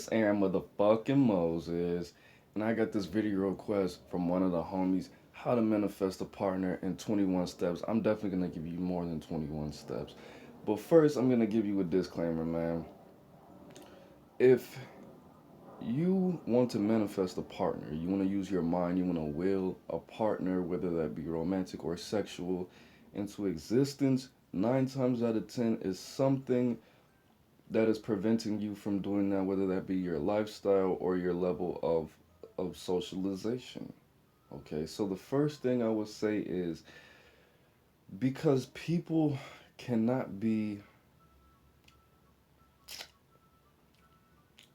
It's Aaron motherfucking Moses, and I got this video request from one of the homies how to manifest a partner in 21 steps. I'm definitely gonna give you more than 21 steps. But first, I'm gonna give you a disclaimer, man. If you want to manifest a partner, you want to use your mind, you want to will a partner, whether that be romantic or sexual, into existence, 9 times out of 10 is something that is preventing you from doing that, whether that be your lifestyle or your level of socialization. Okay, so the first thing I would say is because people cannot be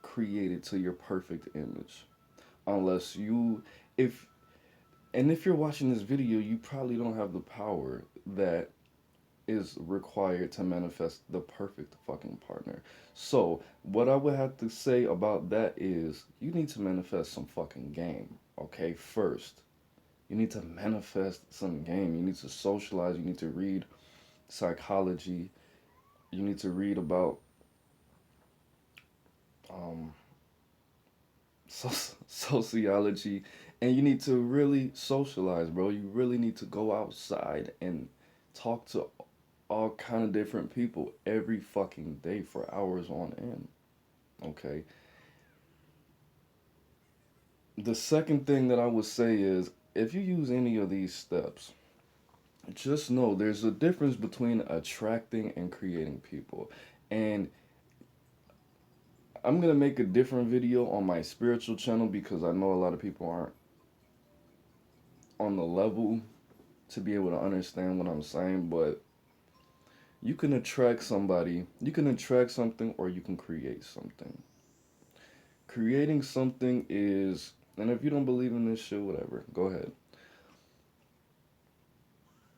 created to your perfect image unless you if if you're watching this video, you probably don't have the power that is required to manifest the perfect fucking partner. So, what I would have to say about that is you need to manifest some fucking game, okay? First, you need to manifest some game. You need to socialize. You need to read psychology. You need to read about um, sociology. And you need to really socialize, bro. You really need to go outside and talk to all kind of different people every fucking day for hours on end. Okay. The second thing that I would say is if you use any of these steps, just know there's a difference between attracting and creating people. And I'm going to make a different video on my spiritual channel because I know a lot of people aren't on the level to be able to understand what I'm saying, but you can attract somebody, you can attract something, or you can create something. Creating something is, and if you don't believe in this shit, whatever, go ahead.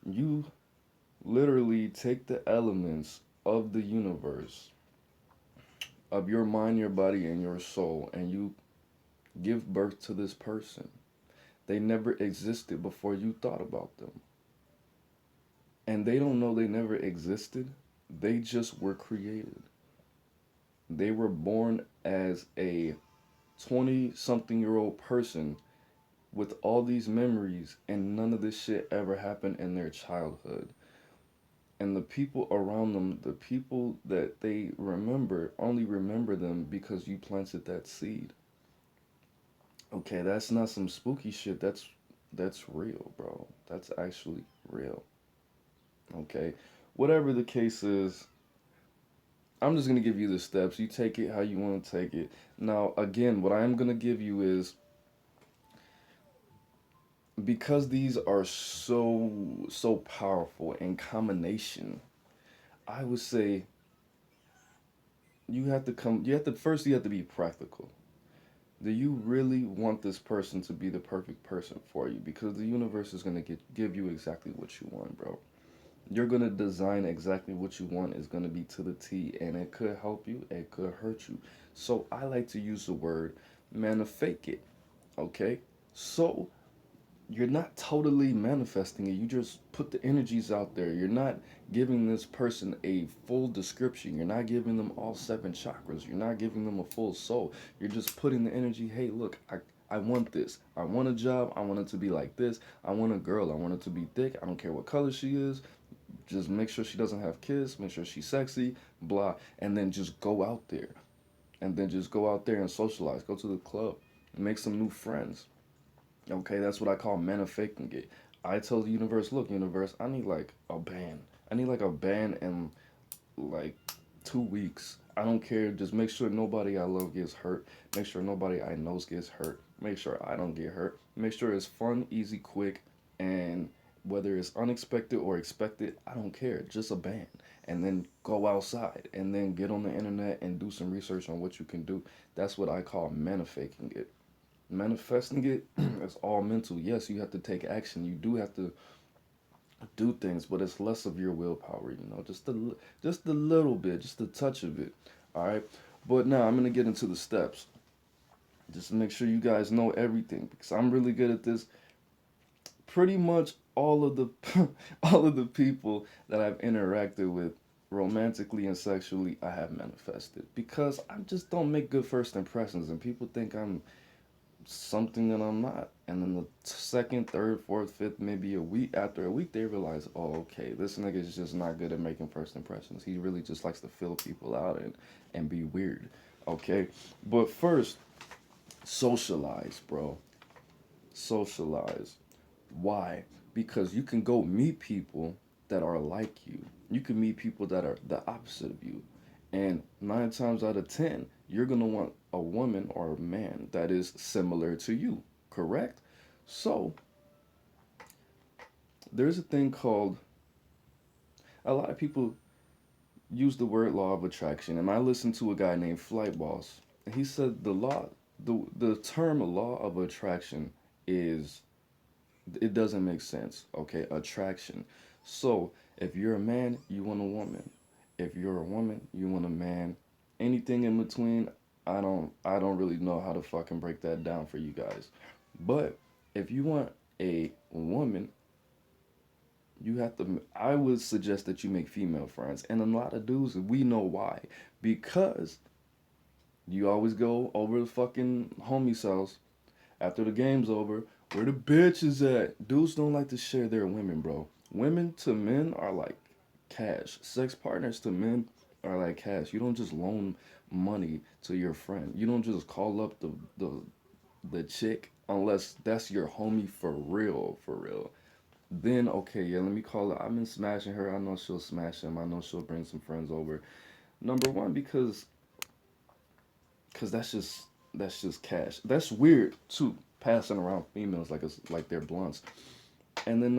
You literally take the elements of the universe, of your mind, your body, and your soul, and you give birth to this person. They never existed before you thought about them. And they don't know they never existed. They just were created. They were born as a 20 something year old person with all these memories, and none of this shit ever happened in their childhood. And the people around them, the people that they remember, only remember them because you planted that seed. Okay, that's not some spooky shit. That's real, bro. That's actually real. Okay. Whatever the case is, I'm just gonna give you the steps. You take it how you want to take it. Now, again, what I am gonna give you is because these are so powerful in combination. I would say you have to be practical. Do you really want this person to be the perfect person for you? Because the universe is gonna give you exactly what you want, bro. You're gonna design exactly what you want is gonna be to the T, and it could help you, it could hurt you. So I like to use the word manifake it. Okay? So you're not totally manifesting it. You just put the energies out there. You're not giving this person a full description. You're not giving them all seven chakras. You're not giving them a full soul. You're just putting the energy, hey, look, I want this. I want a job. I want it to be like this. I want a girl. I want it to be thick. I don't care what color she is. Just make sure she doesn't have kids. Make sure she's sexy, blah. And then just go out there. And then just go out there and socialize. Go to the club. Make some new friends. Okay, that's what I call manifesting it. I tell the universe, look, universe, I need like a band. I need like a band in like 2 weeks. I don't care. Just make sure nobody I love gets hurt. Make sure nobody I know gets hurt. Make sure I don't get hurt. Make sure it's fun, easy, quick, and whether it's unexpected or expected, I don't care. Just a band. And then go outside and then get on the internet and do some research on what you can do. That's what I call manifesting it. Manifesting it is all mental. Yes, you have to take action. You do have to do things, but it's less of your willpower. Just a little bit, just a touch of it. All right. But now I'm gonna get into the steps. Just to make sure you guys know everything because I'm really good at this. Pretty much all of the all of the people that I've interacted with romantically and sexually, I have manifested because I just don't make good first impressions, and people think I'm something that I'm not. And then the second, third, fourth, fifth, maybe a week after a week, they realize, oh, okay, this nigga is just not good at making first impressions. He really just likes to fill people out and be weird. Okay, but first, socialize, bro. Socialize. Why? Because you can go meet people that are like you. You can meet people that are the opposite of you. And 9 times out of 10, you're going to want a woman or a man that is similar to you, correct? So, there's a thing called, a lot of people use the word law of attraction. And I listened to a guy named Flight Boss. And he said the term law of attraction is, it doesn't make sense. Okay, attraction. So if you're a man, you want a woman. If you're a woman, you want a man. Anything in between, I don't really know how to fucking break that down for you guys. But if you want a woman, you have to, I would suggest that you make female friends. And a lot of dudes, we know why. Because you always go over the fucking homie's house after the game's over, where the bitches at? Dudes don't like to share their women, bro. Women to men are like cash. Sex partners to men are like cash. You don't just loan money to your friend. You don't just call up the chick unless that's your homie for real, for real. Then okay, yeah, let me call her. I've been smashing her. I know she'll smash him. I know she'll bring some friends over. Number one, because that's just cash. That's weird too. Passing around females like it's like they're blunts. And then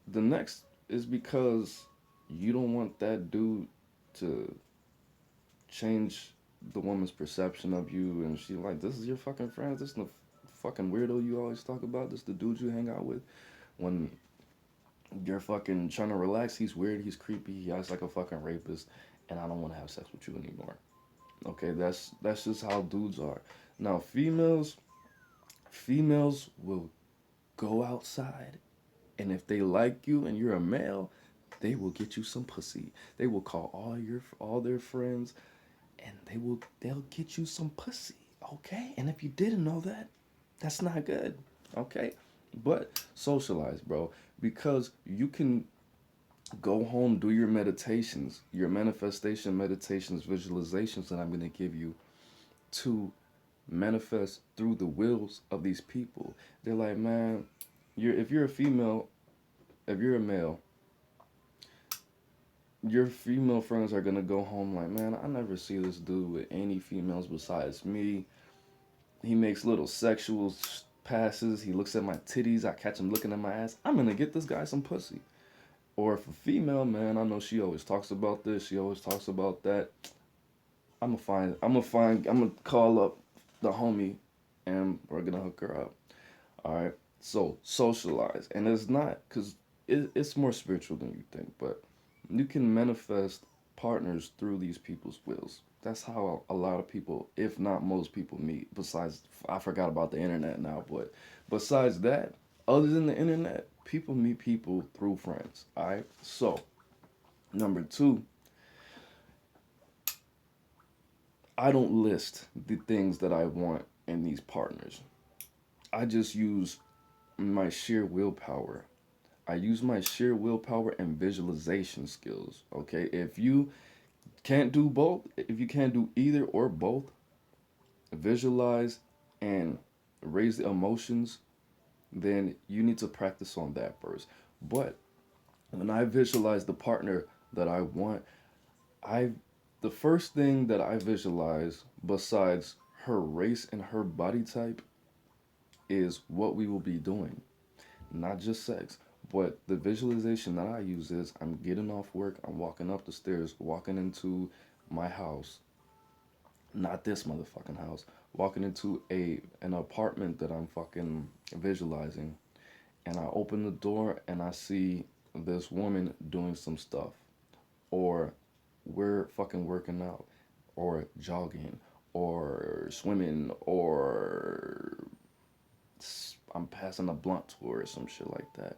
the next is because you don't want that dude to change the woman's perception of you, and she like, this is your fucking friend. This is the fucking weirdo you always talk about. This the dude you hang out with. When you're fucking trying to relax, he's weird. He's creepy. He acts like a fucking rapist, and I don't want to have sex with you anymore. Okay, that's just how dudes are. Now females will go outside, and if they like you and you're a male, they will get you some pussy. They will call all their friends, and they'll get you some pussy. Okay, and if you didn't know that, that's not good. Okay, but socialize, bro, because you can go home, do your meditations, your manifestation meditations, visualizations that I'm gonna give you to manifest through the wills of these people. They're like, man, if you're a female, if you're a male, your female friends are gonna go home like, man, I never see this dude with any females besides me. He makes little sexual passes. He looks at my titties. I catch him looking at my ass. I'm gonna get this guy some pussy. Or if a female, man, I know she always talks about this. She always talks about that. I'm gonna call up the homie, and we're gonna hook her up. All right. So socialize, and it's not because it's more spiritual than you think, but you can manifest partners through these people's wills. That's how a lot of people, if not most people, meet. Besides, I forgot about the internet now, but besides that, other than the internet, people meet people through friends. All right. So number two, I don't list the things that I want in these partners. I just use my sheer willpower. I use my sheer willpower and visualization skills. Okay, if you can't do both, if you can't do either or both, visualize and raise the emotions, then you need to practice on that first. But when I visualize the partner that I want, I the first thing that I visualize besides her race and her body type is what we will be doing. Not just sex, but the visualization that I use is I'm getting off work, I'm walking up the stairs, walking into my house, not this motherfucking house, walking into a an apartment that I'm fucking visualizing, and I open the door and I see this woman doing some stuff, or we're fucking working out, or jogging, or swimming, or I'm passing a blunt to her or some shit like that.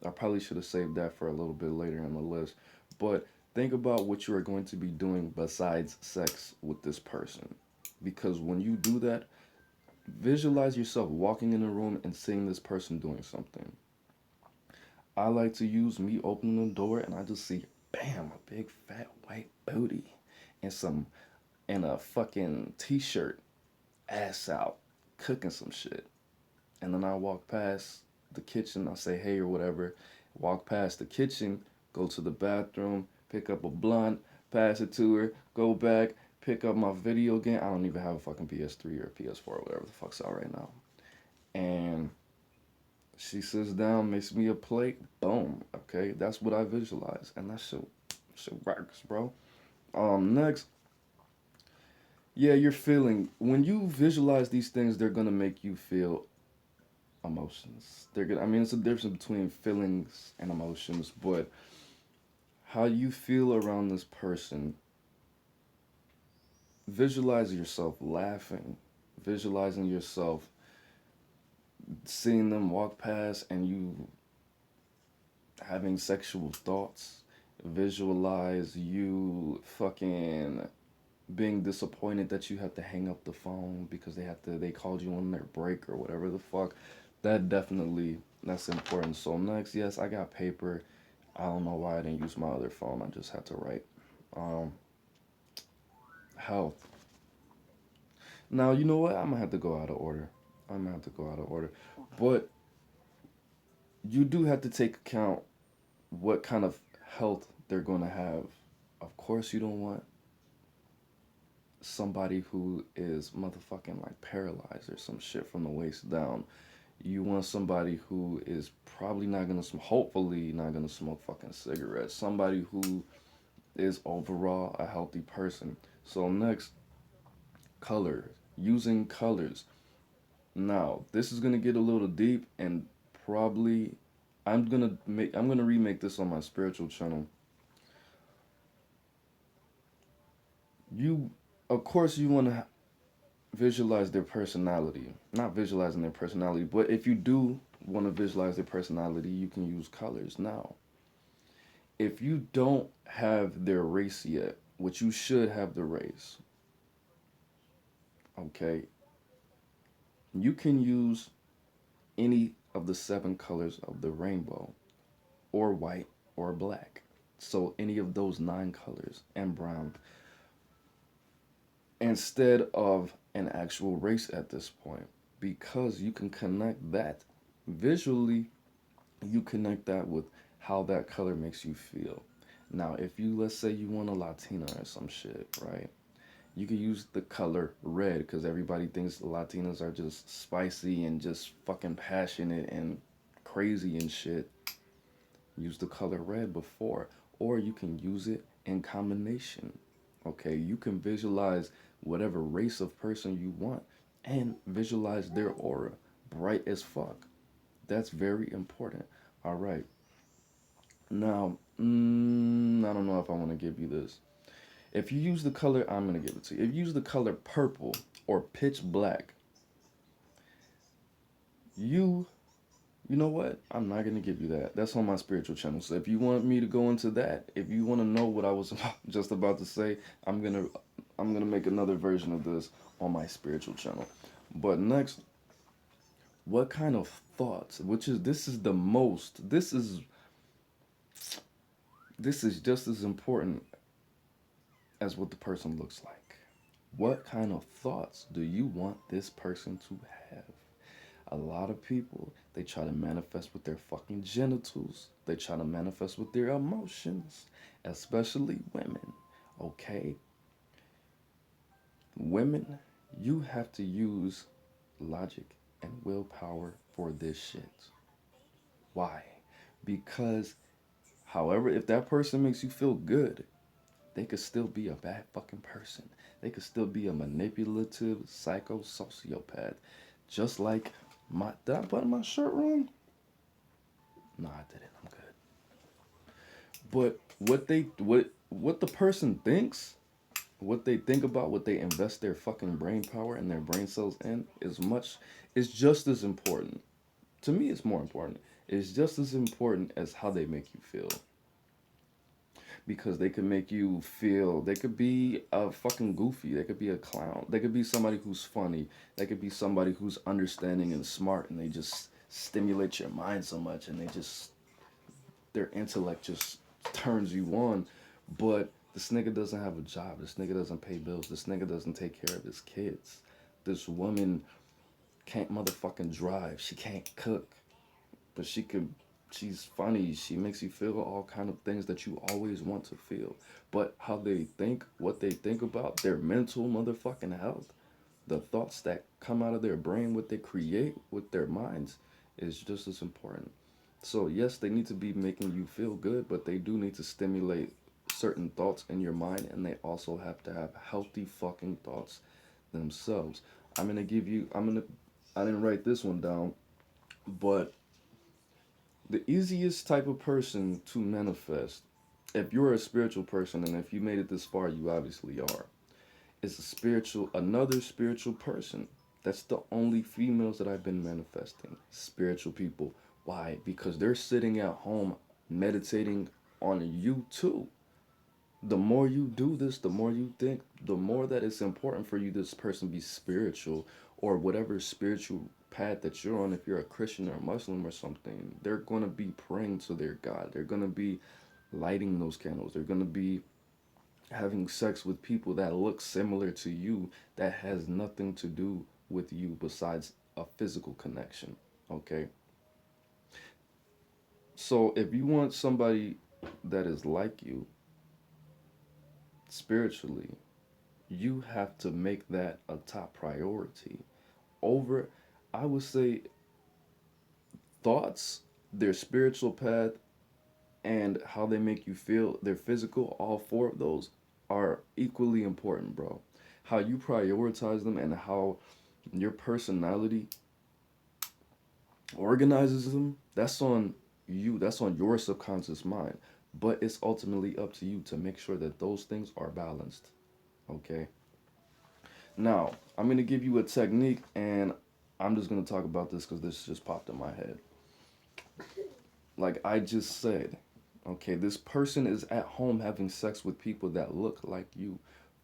I probably should have saved that for a little bit later in the list. But Think about what you are going to be doing besides sex with this person. Because when you do that, visualize yourself walking in a room and seeing this person doing something. I like to use me opening the door and I just see, bam, a big fat white booty and a fucking t-shirt, ass out, cooking some shit. And then I walk past the kitchen, I say hey or whatever, walk past the kitchen, go to the bathroom, pick up a blunt, pass it to her, go back, pick up my video game. I don't even have a fucking PS3 or PS4 or whatever the fuck's out right now. And she sits down, makes me a plate, boom. Okay, that's what I visualize. And that shit works, bro. Next, yeah, you're feeling when you visualize these things, they're gonna make you feel emotions. They're gonna. I mean, it's a difference between feelings and emotions, but how you feel around this person. Visualize yourself laughing, visualizing yourself seeing them walk past and you having sexual thoughts. Visualize you fucking being disappointed that you have to hang up the phone because they called you on their break or whatever the fuck. That's important. So next, yes, I got paper. I don't know why I didn't use my other phone. I just had to write. Um, Health. Now you know what? I'm gonna have to go out of order. I'm gonna have to go out of order. But you do have to take account what kind of health they're gonna have. Of course, you don't want somebody who is motherfucking like paralyzed or some shit from the waist down. You want somebody who is probably not gonna smoke, hopefully not gonna smoke fucking cigarettes. Somebody who is overall a healthy person. So next, color. Using colors. Now, this is gonna get a little deep and probably I'm gonna remake this on my spiritual channel. You of course you wanna visualize their personality. Not visualizing their personality, but if you do want to visualize their personality, you can use colors. Now, if you don't have their race yet, which you should have the race, okay, you can use any of the seven colors of the rainbow, or white, or black. So any of those nine colors and brown instead of an actual race at this point because you can connect that visually. You connect that with how that color makes you feel. Now, if you, let's say you want a Latina or some shit, right? You can use the color red because everybody thinks Latinas are just spicy and just fucking passionate and crazy and shit. Use the color red before, or you can use it in combination. Okay, you can visualize whatever race of person you want and visualize their aura bright as fuck. That's very important. All right. Now, I don't know if I want to give you this. If you use the color, I'm going to give it to you. If you use the color purple or pitch black, you, you know what? I'm not going to give you that. That's on my spiritual channel. So if you want me to go into that, if you want to know what I was just about to say, I'm going to I'm going to make another version of this on my spiritual channel. But next, what kind of thoughts, which is this is the most, this is just as important as what the person looks like. What kind of thoughts do you want this person to have? A lot of people, they try to manifest with their fucking genitals. They try to manifest with their emotions, especially women. Okay? Women, you have to use logic and willpower for this shit. Why? Because, however, if that person makes you feel good, they could still be a bad fucking person. They could still be a manipulative psycho sociopath. Just like did I button my shirt wrong? No, I didn't. I'm good. But what the person thinks, what they think about, what they invest their fucking brain power and their brain cells in is just as important. To me, it's more important. It's just as important as how they make you feel. because they can make you feel, they could be a fucking goofy, they could be a clown, they could be somebody who's funny, they could be somebody who's understanding and smart, and they just stimulate your mind so much, and they just, their intellect just turns you on. But this nigga doesn't have a job, this nigga doesn't pay bills, this nigga doesn't take care of his kids, this woman can't motherfucking drive, she can't cook, but she could, she's funny, she makes you feel all kind of things that you always want to feel. But how they think, what they think about their mental motherfucking health, the thoughts that come out of their brain, what they create with their minds, is just as important. So yes, they need to be making you feel good, but they do need to stimulate certain thoughts in your mind, and they also have to have healthy fucking thoughts themselves. I didn't write this one down, but the easiest type of person to manifest, if you're a spiritual person, and if you made it this far, you obviously are, is another spiritual person. That's the only females that I've been manifesting. Spiritual people. Why? Because they're sitting at home meditating on you too. The more you do this, the more you think, the more that it's important for you this person be spiritual, or whatever spiritual path that you're on. If you're a Christian or a Muslim or something, they're going to be praying to their God. They're going to be lighting those candles. They're going to be having sex with people that look similar to you, that has nothing to do with you besides a physical connection. Okay? So if you want somebody that is like you spiritually, you have to make that a top priority over, I would say, thoughts, their spiritual path, and how they make you feel, their physical. All four of those are equally important, bro. How you prioritize them and how your personality organizes them, that's on you, that's on your subconscious mind. But it's ultimately up to you to make sure that those things are balanced. Okay? Now, I'm going to give you a technique, and I'm just going to talk about this because this just popped in my head. Like I just said, okay, this person is at home having sex with people that look like you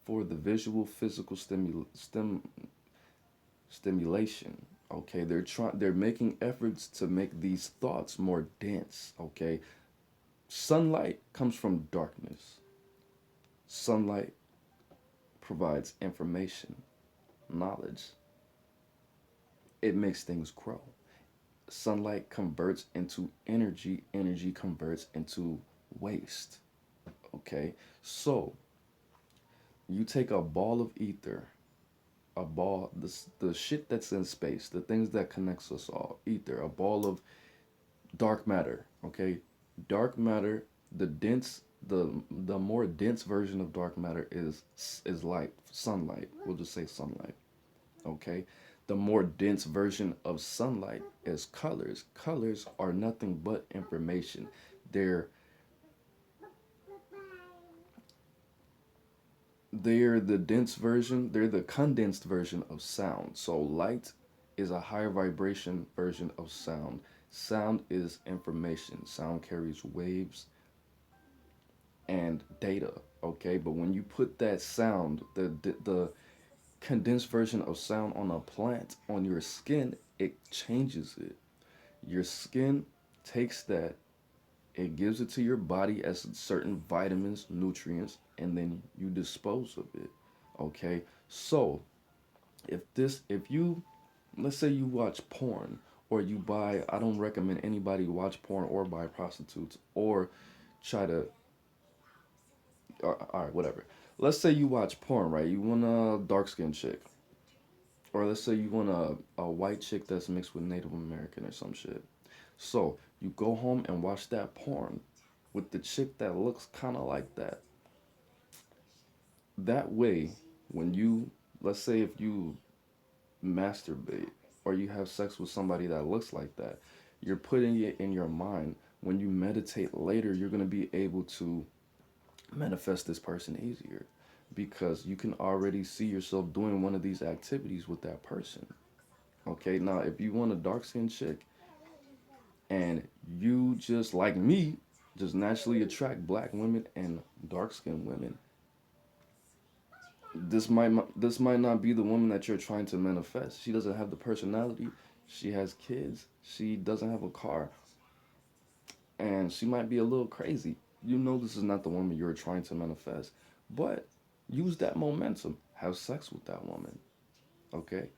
for the visual, physical stimulation. Okay, they're making efforts to make these thoughts more dense. Okay, sunlight comes from darkness. Sunlight provides information, knowledge. It makes things grow. Sunlight converts into energy, energy converts into waste. Okay, so you take a ball of ether, a ball, the shit that's in space, the things that connects us all, ether, a ball of dark matter. Okay, dark matter, the dense, the more dense version of dark matter is light, sunlight. We'll just say sunlight. Okay, the more dense version of sunlight is colors. Colors are nothing but information. They're they're the dense version, they're the condensed version of sound. So light is a higher vibration version of sound. Sound is information. Sound carries waves and data. Okay, but when you put that sound, the condensed version of sound on a plant on your skin, it changes it. Your skin takes that, it gives it to your body as certain vitamins, nutrients, and then you dispose of it. Okay? So, if you, let's say you watch porn, or you buy, I don't recommend anybody watch porn or buy prostitutes or try to, all right, whatever. Let's say you watch porn, right? You want a dark skinned chick. Or let's say you want a white chick that's mixed with Native American or some shit. So you go home and watch that porn with the chick that looks kind of like that. That way, when you, let's say if you masturbate or you have sex with somebody that looks like that, you're putting it in your mind. When you meditate later, you're going to be able to manifest this person easier because you can already see yourself doing one of these activities with that person. Okay, now if you want a dark skinned chick and you just like me, just naturally attract black women and dark skinned women. This might not be the woman that you're trying to manifest. She doesn't have the personality. She has kids. She doesn't have a car, and she might be a little crazy. You know this is not the woman you're trying to manifest, but use that momentum. Have sex with that woman, okay?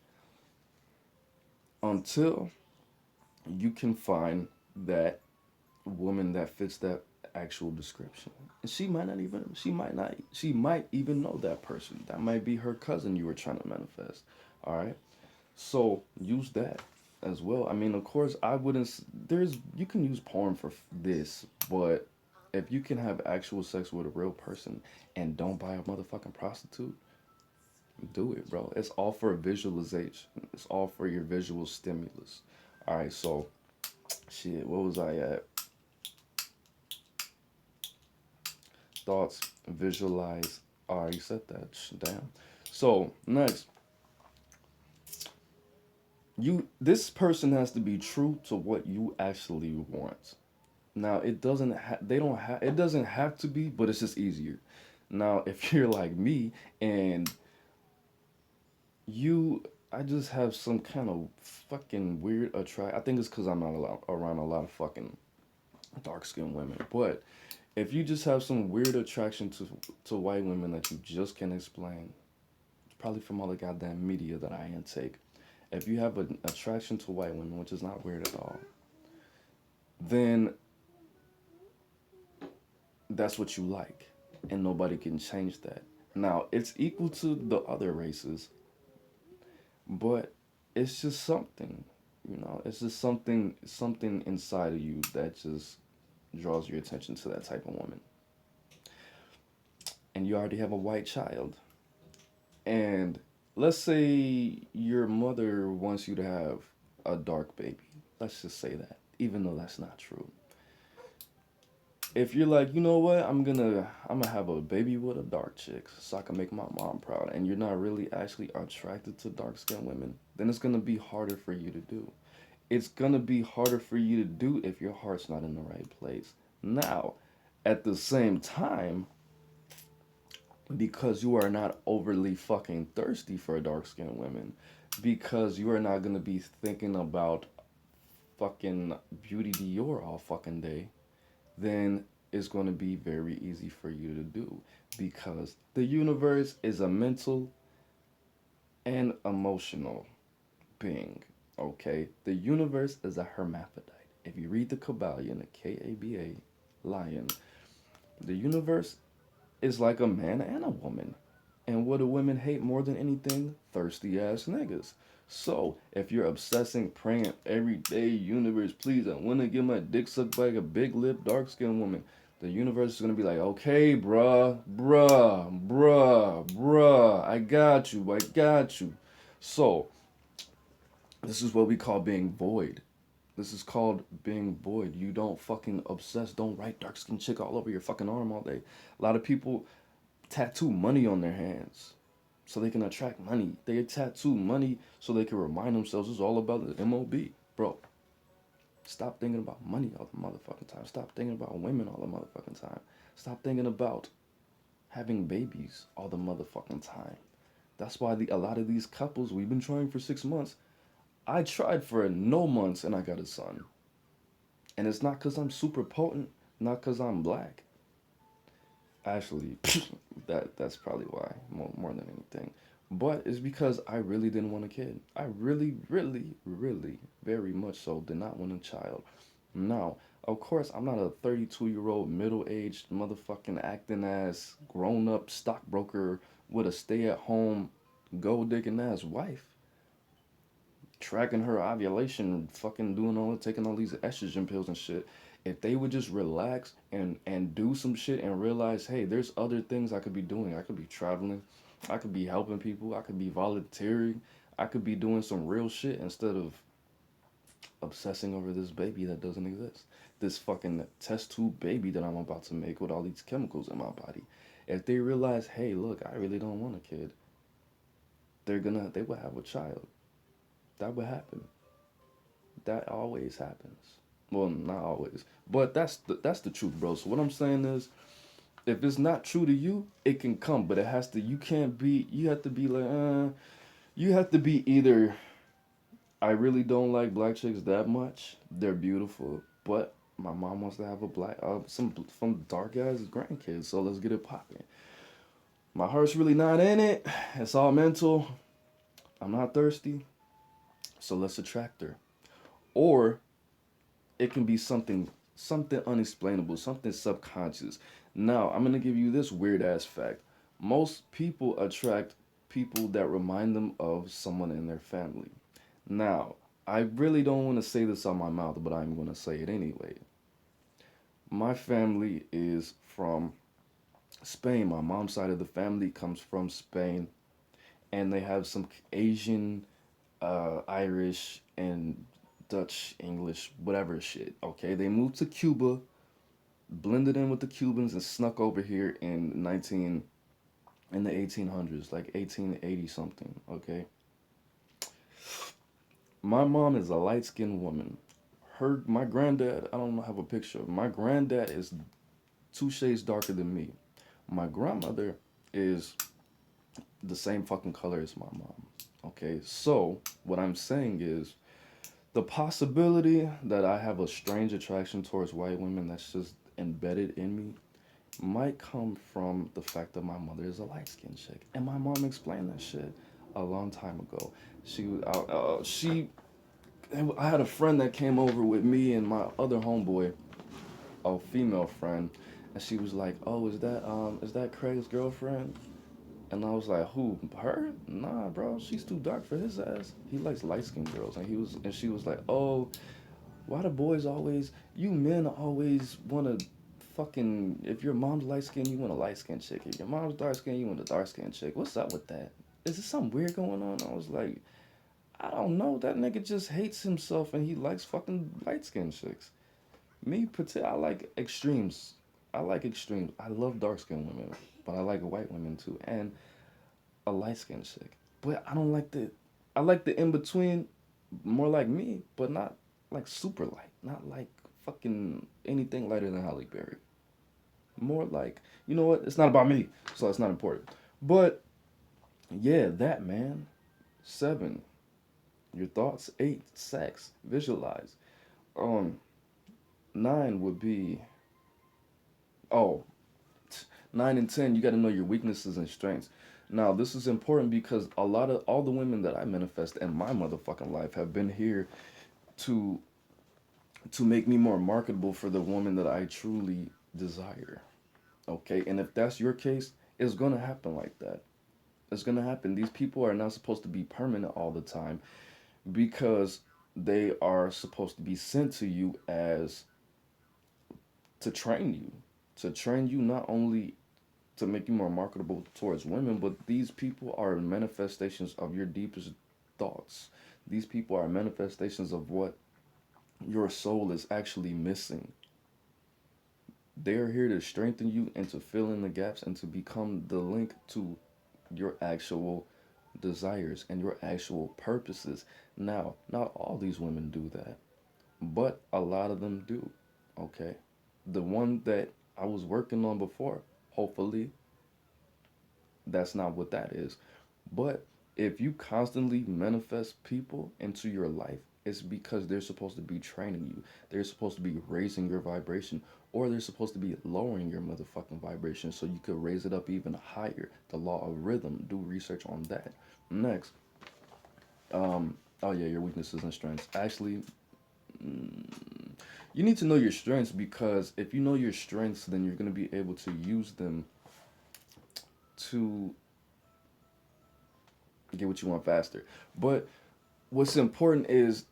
Until you can find that woman that fits that actual description. And she might even know that person. That might be her cousin you were trying to manifest. All right? So, use that as well. I mean, of course, I wouldn't there's you can use porn for this, but if you can have actual sex with a real person and don't buy a motherfucking prostitute, do it, bro. It's all for visualization. It's all for your visual stimulus. All right, so shit, what was I at? Thoughts, visualize. I already said that. Damn. So next, this person has to be true to what you actually want. Now it doesn't they don't have it doesn't have to be, but it's just easier. Now if you're like me and you I just have some kind of fucking weird attract. I think it's because I'm not around a lot of fucking dark skinned women. But if you just have some weird attraction to white women that you just can't explain, it's probably from all the goddamn media that I intake. If you have an attraction to white women, which is not weird at all, then that's what you like, and nobody can change that. Now it's equal to the other races, but it's just something, it's just something inside of you that just draws your attention to that type of woman. And you already have a white child. And let's say your mother wants you to have a dark baby. Let's just say that, even though that's not true. If you're like, you know what, I'm gonna have a baby with a dark chick so I can make my mom proud, and you're not really actually attracted to dark skinned women, then it's gonna be harder for you to do. It's gonna be harder for you to do if your heart's not in the right place. Now, at the same time, because you are not overly fucking thirsty for dark skinned women, because you are not gonna be thinking about fucking Beauty Dior all fucking day, then it's gonna be very easy for you to do. Because the universe is a mental and emotional being. Okay? The universe is a hermaphrodite. If you read the Kabbalion, the Kaba, lion, the universe is like a man and a woman. And what do women hate more than anything? Thirsty ass niggas. So, if you're obsessing, praying every day, universe, please, I want to get my dick sucked by a big lip, dark skinned woman, the universe is going to be like, okay, bruh, I got you. So, this is what we call being void. This is called being void. You don't fucking obsess. Don't write dark skinned chick all over your fucking arm all day. A lot of people tattoo money on their hands so they can attract money. They tattoo money so they can remind themselves it's all about the MOB. Bro, stop thinking about money all the motherfucking time. Stop thinking about women all the motherfucking time. Stop thinking about having babies all the motherfucking time. That's why a lot of these couples, we've been trying for 6 months. I tried for no months and I got a son. And it's not because I'm super potent, not because I'm black. Actually, that's probably why more than anything. But it's because I really didn't want a kid. I really, very much so did not want a child. Now, of course, I'm not a 32-year-old middle-aged motherfucking acting ass grown up stockbroker with a stay-at-home gold digging ass wife tracking her ovulation, fucking doing all taking all these estrogen pills and shit. If they would just relax and do some shit and realize, hey, there's other things I could be doing. I could be traveling, I could be helping people, I could be volunteering, I could be doing some real shit instead of obsessing over this baby that doesn't exist. This fucking test tube baby that I'm about to make with all these chemicals in my body. If they realize, hey, look, I really don't want a kid, they will have a child. That would happen. That always happens. Well, not always, but that's the truth, bro. So what I'm saying is, if it's not true to you, it can come, but it has to. You can't be. You have to be like, you have to be either. I really don't like black chicks that much. They're beautiful, but my mom wants to have a black, some dark ass grandkids. So let's get it popping. My heart's really not in it. It's all mental. I'm not thirsty, so let's attract her. Or it can be something unexplainable, something subconscious. Now, I'm gonna give you this weird ass fact. Most people attract people that remind them of someone in their family. Now, I really don't want to say this on my mouth, but I'm gonna say it anyway. My family is from Spain. My mom's side of the family comes from Spain, and they have some Asian, Irish, and Dutch, English, whatever shit. Okay, they moved to Cuba, blended in with the Cubans, and snuck over here in the 1800s, like 1880 something. Okay, my mom is a light skinned woman. My granddad, I don't have a picture. My granddad is 2 shades darker than me. My grandmother is the same fucking color as my mom. Okay, so what I'm saying is the possibility that I have a strange attraction towards white women that's just embedded in me might come from the fact that my mother is a light skinned chick, and my mom explained that shit a long time ago. I had a friend that came over with me and my other homeboy, a female friend, and she was like, "Oh, is that Craig's girlfriend?" And I was like, "Who? Her? Nah, bro. She's too dark for his ass. He likes light skinned girls." And she was like, "Oh, why do boys always? You men always want to fucking. If your mom's light skinned, you want a light skinned chick. If your mom's dark skinned, you want a dark skinned chick. What's up with that? Is there something weird going on?" I was like, "I don't know. That nigga just hates himself and he likes fucking light skinned chicks. I like extremes. I like extremes. I love dark skinned women, but I like white women too, and a light skinned chick. But I don't like the. I like the in between, more like me, but not like super light. Not like fucking anything lighter than Halle Berry. More like, you know what? It's not about me, so it's not important. But yeah, that man. 7. Your thoughts. 8. Sex. Visualize. Um. 9 would be, oh, 9 and 10. You got to know your weaknesses and strengths. Now, this is important because all the women that I manifest in my motherfucking life have been here to make me more marketable for the woman that I truly desire. Okay, and if that's your case, it's gonna happen like that. It's gonna happen. These people are not supposed to be permanent all the time because they are supposed to be sent to you as to train you, not only to make you more marketable towards women, but these people are manifestations of your deepest thoughts. These people are manifestations of what your soul is actually missing. They are here to strengthen you and to fill in the gaps and to become the link to your actual desires and your actual purposes. Now, not all these women do that, but a lot of them do. Okay? The one that I was working on before, hopefully, that's not what that is. But if you constantly manifest people into your life, it's because they're supposed to be training you. They're supposed to be raising your vibration, or they're supposed to be lowering your motherfucking vibration so you could raise it up even higher. The law of rhythm. Do research on that. Next, oh yeah, your weaknesses and strengths. Actually, you need to know your strengths because if you know your strengths, then you're gonna be able to use them to get what you want faster. But what's important is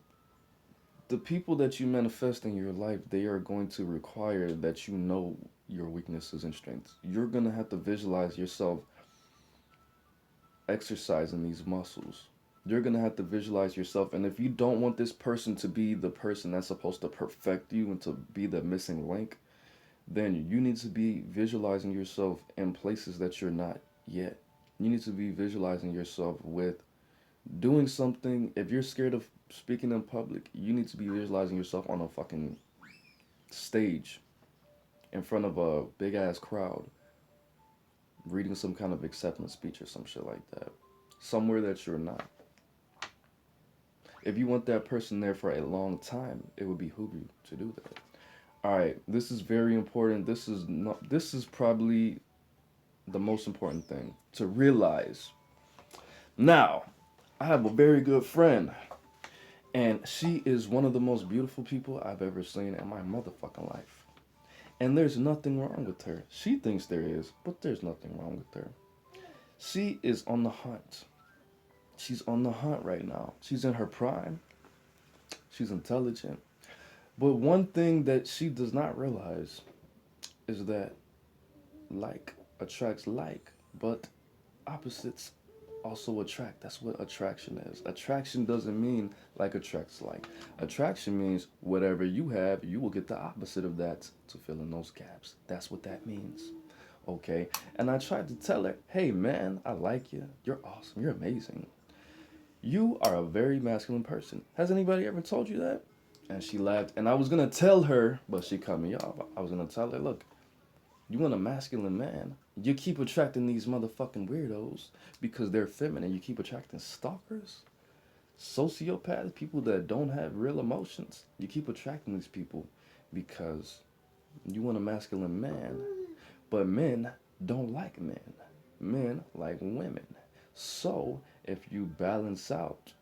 the people that you manifest in your life, they are going to require that you know your weaknesses and strengths. You're going to have to visualize yourself exercising these muscles. You're going to have to visualize yourself. And if you don't want this person to be the person that's supposed to perfect you and to be the missing link, then you need to be visualizing yourself in places that you're not yet. You need to be visualizing yourself with doing something. If you're scared of speaking in public, you need to be visualizing yourself on a fucking stage in front of a big ass crowd reading some kind of acceptance speech or some shit like that. Somewhere that you're not. If you want that person there for a long time, it would behoove you to do that. All right, this is very important. This is probably the most important thing to realize. Now, I have a very good friend, and she is one of the most beautiful people I've ever seen in my motherfucking life. And there's nothing wrong with her. She thinks there is, but there's nothing wrong with her. She is on the hunt. She's on the hunt right now. She's in her prime. She's intelligent. But one thing that she does not realize is that like attracts like, but opposites also attract. That's what attraction is. Attraction doesn't mean like attracts like. Attraction means whatever you have, you will get the opposite of that to fill in those gaps. That's what that means. Okay? And I tried to tell her, hey man, I like you. You're awesome. You're amazing. You are a very masculine person. Has anybody ever told you that? And she laughed. And I was going to tell her, but she cut me off. I was going to tell her, look, you want a masculine man. You keep attracting these motherfucking weirdos because they're feminine. You keep attracting stalkers, sociopaths, people that don't have real emotions. You keep attracting these people because you want a masculine man. But men don't like men. Men like women. So if you balance out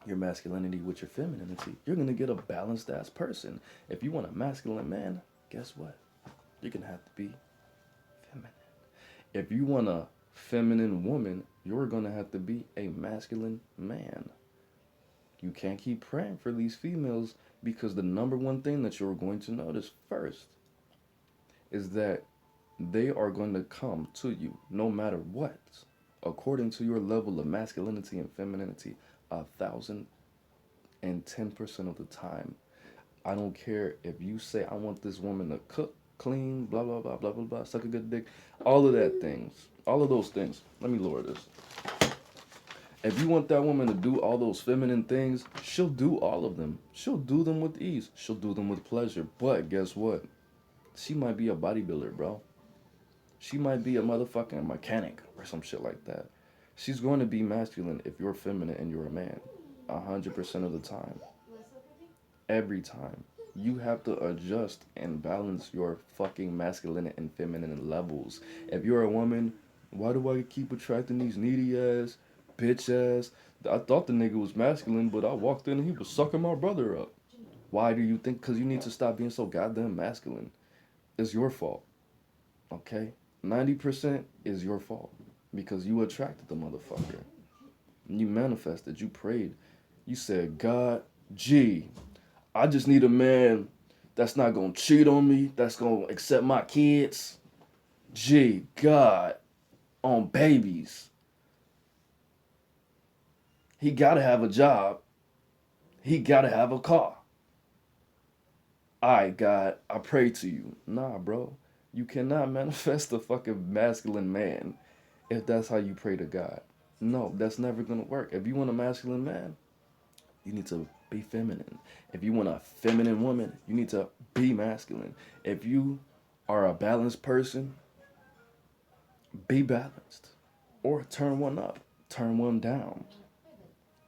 your masculinity with your femininity, you're going to get a balanced ass person. If you want a masculine man, guess what? You're going to have to be feminine. If you want a feminine woman, you're going to have to be a masculine man. You can't keep praying for these females because the number one thing that you're going to notice first is that they are going to come to you no matter what, according to your level of masculinity and femininity, 1,010% of the time. I don't care if you say, I want this woman to cook, clean, blah, blah, blah, blah, blah, blah, suck a good dick. All of that things. All of those things. Let me lower this. If you want that woman to do all those feminine things, she'll do all of them. She'll do them with ease. She'll do them with pleasure. But guess what? She might be a bodybuilder, bro. She might be a motherfucking mechanic or some shit like that. She's going to be masculine if you're feminine and you're a man. 100% of the time. Every time. You have to adjust and balance your fucking masculine and feminine levels. If you're a woman, why do I keep attracting these needy ass, bitch ass? I thought the nigga was masculine, but I walked in and he was sucking my brother up. Why do you think? Because you need to stop being so goddamn masculine. It's your fault. Okay? 90% is your fault. Because you attracted the motherfucker. You manifested. You prayed. You said, God, gee, I just need a man that's not going to cheat on me, that's going to accept my kids. Gee, God, on babies. He got to have a job. He got to have a car. All right, God, I pray to you. Nah, bro. You cannot manifest a fucking masculine man if that's how you pray to God. No, that's never going to work. If you want a masculine man, you need to be feminine. If you want a feminine woman, you need to be masculine. If you are a balanced person, be balanced. Or turn one up, turn one down.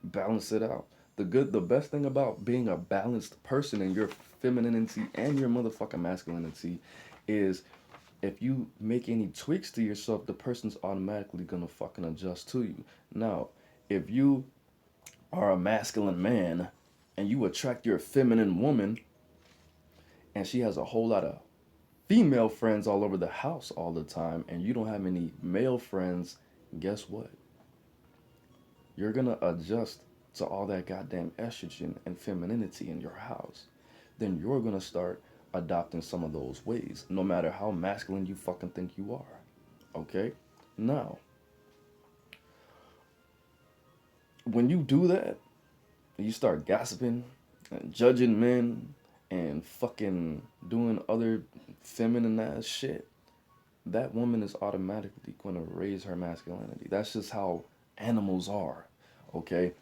Balance it out. The best thing about being a balanced person in your femininity and your motherfucking masculinity is if you make any tweaks to yourself, the person's automatically gonna fucking adjust to you. Now, if you are a masculine man and you attract your feminine woman and she has a whole lot of female friends all over the house all the time and you don't have any male friends, guess what? You're gonna adjust to all that goddamn estrogen and femininity in your house. Then you're gonna start adopting some of those ways, no matter how masculine you fucking think you are. Okay? Now, when you do that, you start gossiping and judging men and fucking doing other feminine ass shit, that woman is automatically going to raise her masculinity. That's just how animals are, okay?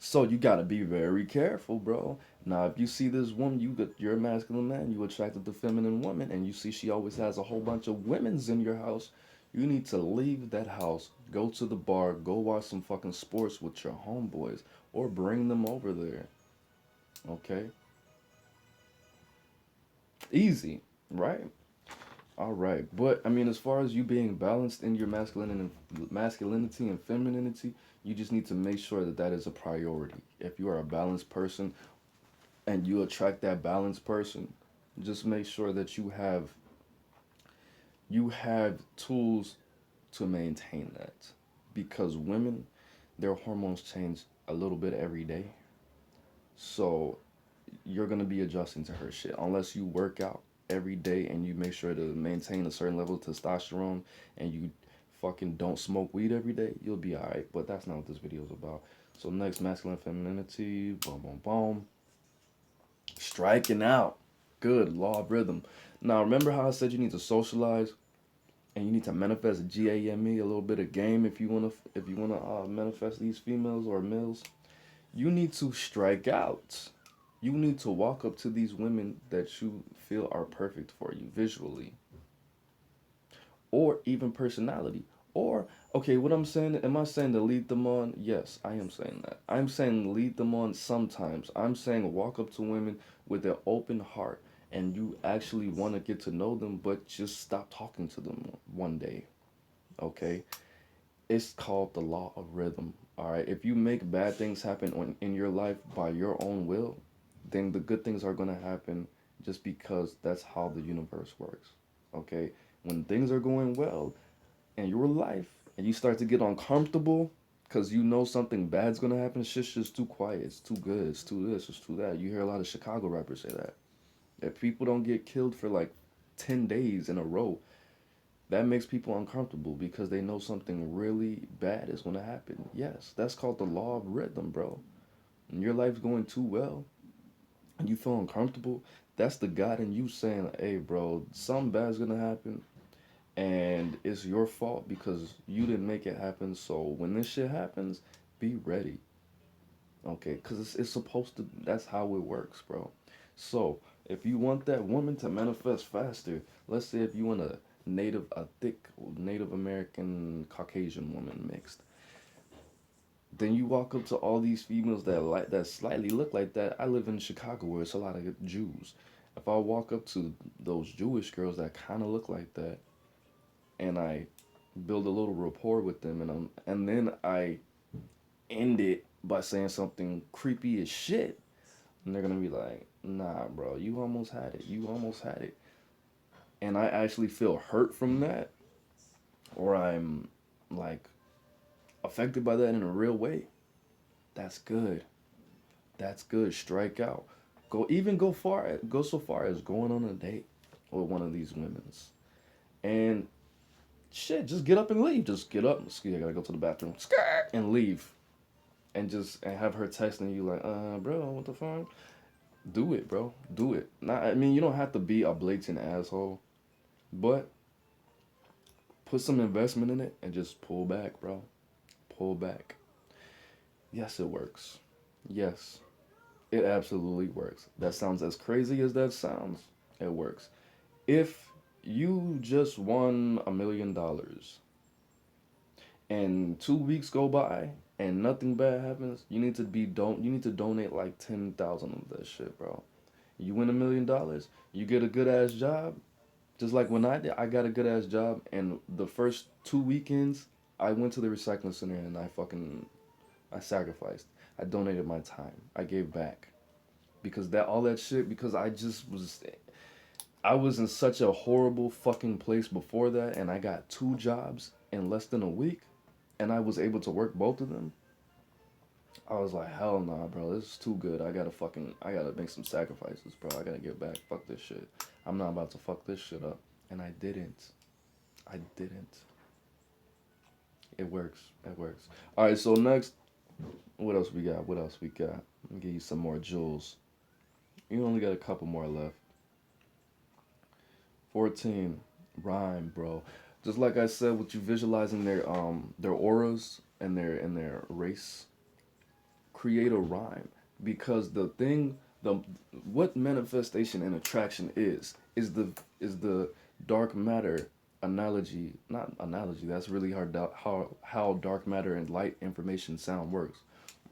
So you gotta be very careful, bro. Now, if you see this woman, you're a masculine man, you attracted to feminine woman, and you see she always has a whole bunch of women's in your house, you need to leave that house, go to the bar, go watch some fucking sports with your homeboys, or bring them over there. Okay, easy, right? All right, but I mean, as far as you being balanced in your masculinity and femininity, you just need to make sure that that is a priority. If you are a balanced person and you attract that balanced person, just make sure that you have tools to maintain that, because women, their hormones change a little bit every day, so you're gonna be adjusting to her shit unless you work out every day and you make sure to maintain a certain level of testosterone and you fucking don't smoke weed every day. You'll be alright. But that's not what this video is about. So next, masculine femininity. Boom, boom, boom. Striking out. Good law of rhythm. Now remember how I said you need to socialize and you need to manifest GAME, a little bit of game if you wanna manifest these females or males. You need to strike out. You need to walk up to these women that you feel are perfect for you visually or even personality. Or, okay, what I'm saying, am I saying to lead them on? Yes, I am saying that. I'm saying lead them on sometimes. I'm saying walk up to women with an open heart and you actually want to get to know them, but just stop talking to them one day, okay? It's called the law of rhythm. All right. If you make bad things happen in your life by your own will, then the good things are going to happen just because that's how the universe works. Okay. When things are going well in your life and you start to get uncomfortable because you know something bad's going to happen, shit's just too quiet. It's too good. It's too this. It's too that. You hear a lot of Chicago rappers say that. If people don't get killed for like 10 days in a row, that makes people uncomfortable because they know something really bad is going to happen. Yes, that's called the law of rhythm, bro. When your life's going too well and you feel uncomfortable, that's the God in you saying, hey, bro, something bad's going to happen and it's your fault because you didn't make it happen. So when this shit happens, be ready. Okay, because it's supposed to, that's how it works, bro. So if you want that woman to manifest faster, let's say if you want a thick Native American Caucasian woman mixed, then you walk up to all these females that slightly look like that. I live in Chicago where it's a lot of Jews. If I walk up to those Jewish girls that kind of look like that, and I build a little rapport with them, and then I end it by saying something creepy as shit, and they're gonna be like, nah, bro, you almost had it. You almost had it. And I actually feel hurt from that, or I'm like affected by that in a real way. That's good. That's good. Strike out. Go so far as going on a date with one of these women's. And shit, just get up and leave. Just get up. Excuse me, I gotta go to the bathroom. Skirt and leave. And have her texting you like, bro, what the fuck? Do it, bro. Do it. Not, I mean, you don't have to be a blatant asshole, but put some investment in it and just pull back, bro. Pull back. Yes, it works. Yes, it absolutely works. That sounds as crazy as that sounds. It works. If you just won $1 million and 2 weeks go by and nothing bad happens, you need to donate like 10,000 of that shit, bro. You win $1 million, you get a good ass job. Just like when I did, I got a good ass job, and the first 2 weekends, I went to the recycling center and I sacrificed. I donated my time. I gave back because that all that shit because I was in such a horrible fucking place before that, and I got 2 jobs in less than a week, and I was able to work both of them. I was like, hell nah, bro, this is too good. I gotta make some sacrifices, bro. I gotta get back. Fuck this shit. I'm not about to fuck this shit up. And I didn't. I didn't. It works. It works. All right, so next, what else we got? What else we got? Let me give you some more jewels. You only got a couple more left. 14. Rhyme, bro. Just like I said, with you visualizing their auras and their race create a rhyme, because the what manifestation and attraction is the dark matter analogy, not analogy, that's really hard, how dark matter and light information sound works.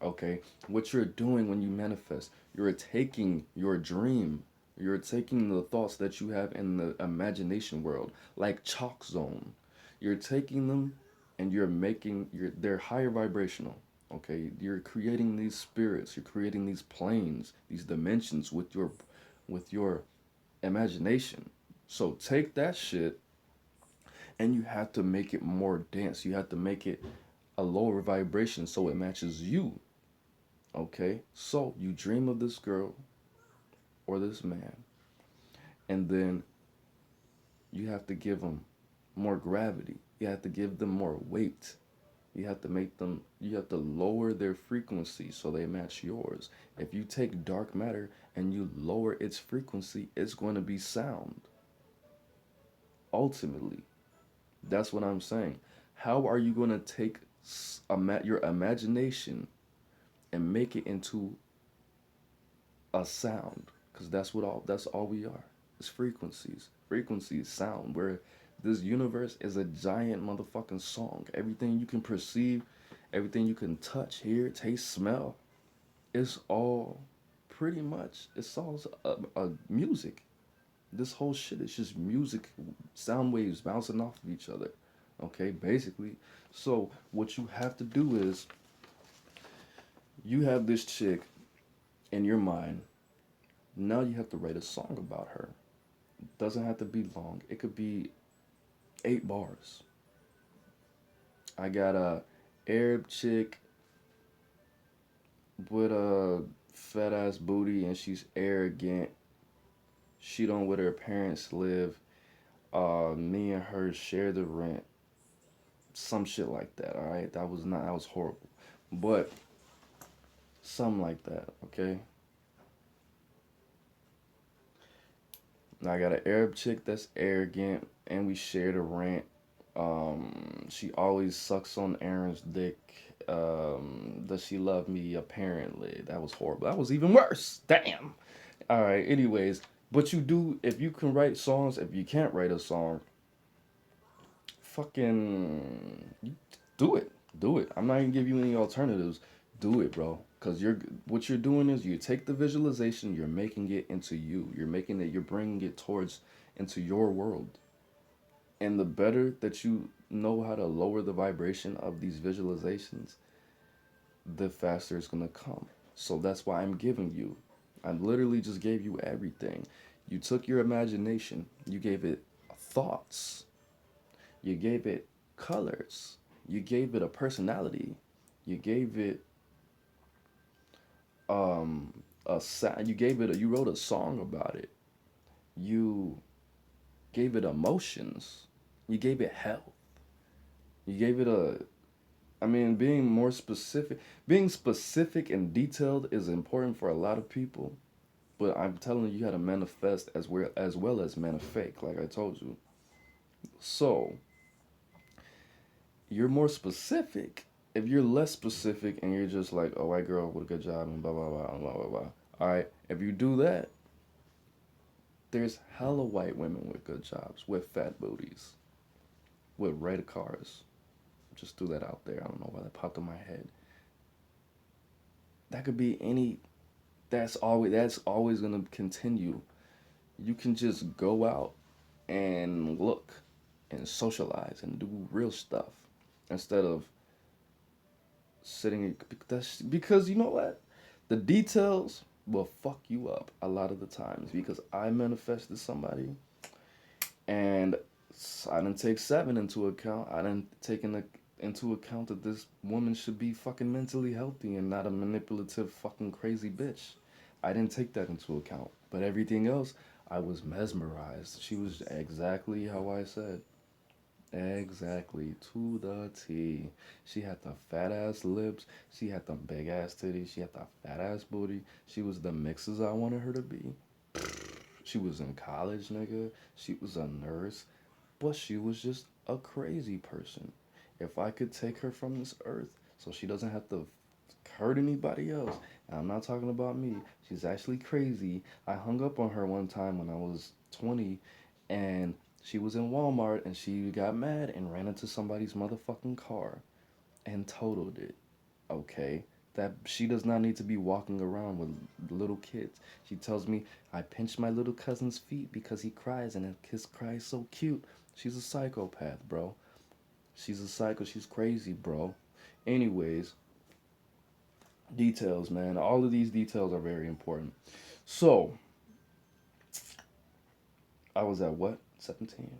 Okay, what you're doing when you manifest, you're taking your dream, you're taking the thoughts that you have in the imagination world, like chalk zone. You're taking them and you're making they're higher vibrational. Okay, you're creating these spirits, you're creating these planes, these dimensions with your imagination. So take that shit and you have to make it more dense. You have to make it a lower vibration so it matches you. Okay? So you dream of this girl or this man, and then you have to give them more gravity. You have to give them more weight. You have to lower their frequency so they match yours. If you take dark matter and you lower its frequency, it's going to be sound. Ultimately, that's what I'm saying. How are you going to take your imagination and make it into a sound? Because that's all we are. It's frequencies. Frequencies, sound. Where this universe is a giant motherfucking song. Everything you can perceive, everything you can touch, hear, taste, smell, it's all pretty much, it's all a music. This whole shit is just music, sound waves bouncing off of each other. Okay, basically. So what you have to do is you have this chick in your mind. Now you have to write a song about her. It doesn't have to be long. It could be 8 bars. I got a Arab chick with a fat ass booty and she's arrogant. She don't where her parents live. Me and her share the rent. Some shit like that. All right, that was horrible, but something like that. Okay. Now I got an Arab chick that's arrogant, and we share the rent. She always sucks on Aaron's dick. Does she love me? Apparently, that was horrible. That was even worse. Damn. All right. Anyways, but you do, if you can write songs. If you can't write a song, fucking do it. Do it. I'm not gonna give you any alternatives. Do it, bro. Cause what you're doing is you take the visualization, you're making it into you. You're bringing it towards into your world. And the better that you know how to lower the vibration of these visualizations, the faster it's gonna come. So that's why I'm giving you. I literally just gave you everything. You took your imagination, you gave it thoughts, you gave it colors, you gave it a personality, you gave it a sound, you wrote a song about it, you gave it emotions, you gave it health, you gave it a, I mean, being specific and detailed is important for a lot of people, but I'm telling you, you got to manifest as well as manifake, like I told you. So you're more specific. If you're less specific and you're just like, oh, white girl with a good job and blah blah blah blah blah blah. All right, if you do that, there's hella white women with good jobs, with fat booties, with red cars. Just threw that out there. I don't know why that popped in my head. That could be any. That's always gonna continue. You can just go out and look and socialize and do real stuff instead of sitting. Because you know what, the details will fuck you up a lot of the times. Because I manifested somebody, and I didn't take seven into account. I didn't take into account that this woman should be fucking mentally healthy and not a manipulative fucking crazy bitch. I didn't take that into account. But everything else, I was mesmerized. She was exactly how I said. Exactly, to the T. She had the fat ass lips. She had the big ass titties. She had the fat ass booty. She was the mixes I wanted her to be. She was in college, nigga. She was a nurse. But she was just a crazy person. If I could take her from this earth so she doesn't have to hurt anybody else. And I'm not talking about me. She's actually crazy. I hung up on her one time when I was 20, and she was in Walmart and she got mad and ran into somebody's motherfucking car and totaled it. Okay? That she does not need to be walking around with little kids. She tells me I pinched my little cousin's feet because he cries and his cry is so cute. She's a psychopath, bro. She's a psycho. She's crazy, bro. Anyways, details, man. All of these details are very important. So, I was at what? 17?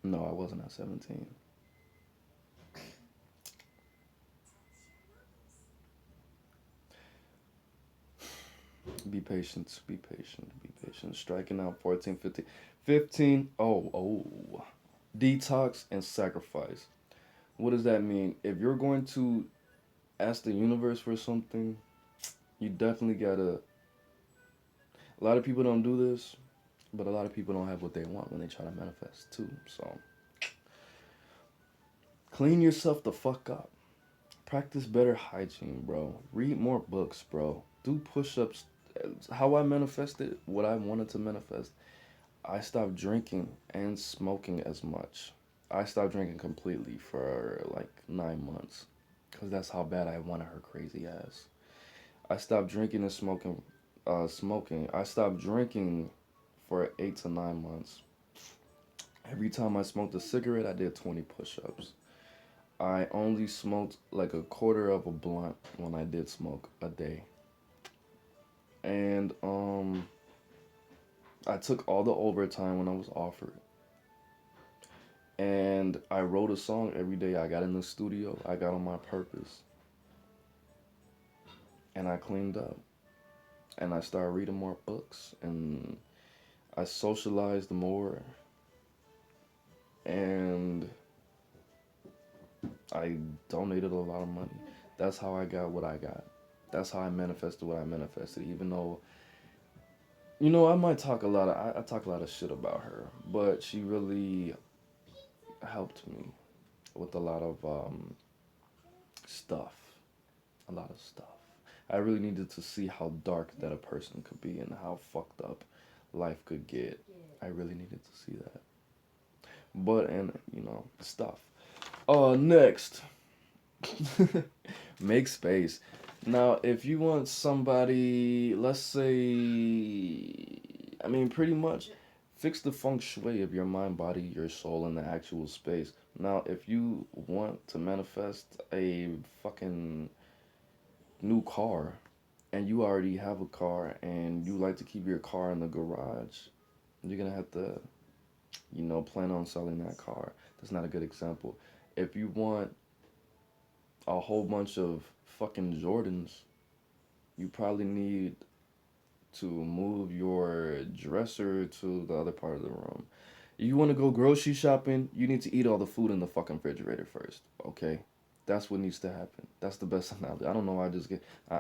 No, I wasn't at 17. Be patient, be patient, be patient. Striking out 14, 15. 15, oh. Detox and sacrifice. What does that mean? If you're going to ask the universe for something, you definitely gotta. A lot of people don't do this, but a lot of people don't have what they want when they try to manifest too. So, clean yourself the fuck up. Practice better hygiene, bro. Read more books, bro. Do push ups. How I manifested what I wanted to manifest. I stopped drinking and smoking as much. I stopped drinking completely for like 9 months. Because that's how bad I wanted her crazy ass. I stopped drinking and smoking. I stopped drinking for 8 to 9 months. Every time I smoked a cigarette, I did 20 push ups. I only smoked like a quarter of a blunt when I did smoke a day. And I took all the overtime when I was offered. And I wrote a song every day. I got in the studio. I got on my purpose. And I cleaned up. And I started reading more books. And I socialized more. And I donated a lot of money. That's how I got what I got. That's how I manifested what I manifested. Even though, I might talk a lot of I talk a lot of shit about her, but she really helped me with a lot of stuff. A lot of stuff. I really needed to see how dark that a person could be and how fucked up life could get. I really needed to see that. But and stuff. Next. Make space. Now, if you want somebody, let's say, I mean, pretty much fix the feng shui of your mind, body, your soul, and the actual space. Now, if you want to manifest a fucking new car and you already have a car and you like to keep your car in the garage, you're gonna have to, plan on selling that car. That's not a good example. If you want a whole bunch of fucking Jordans, you probably need to move your dresser to the other part of the room. You want to go grocery shopping, you need to eat all the food in the fucking refrigerator first, okay? That's what needs to happen. That's the best analogy. I don't know why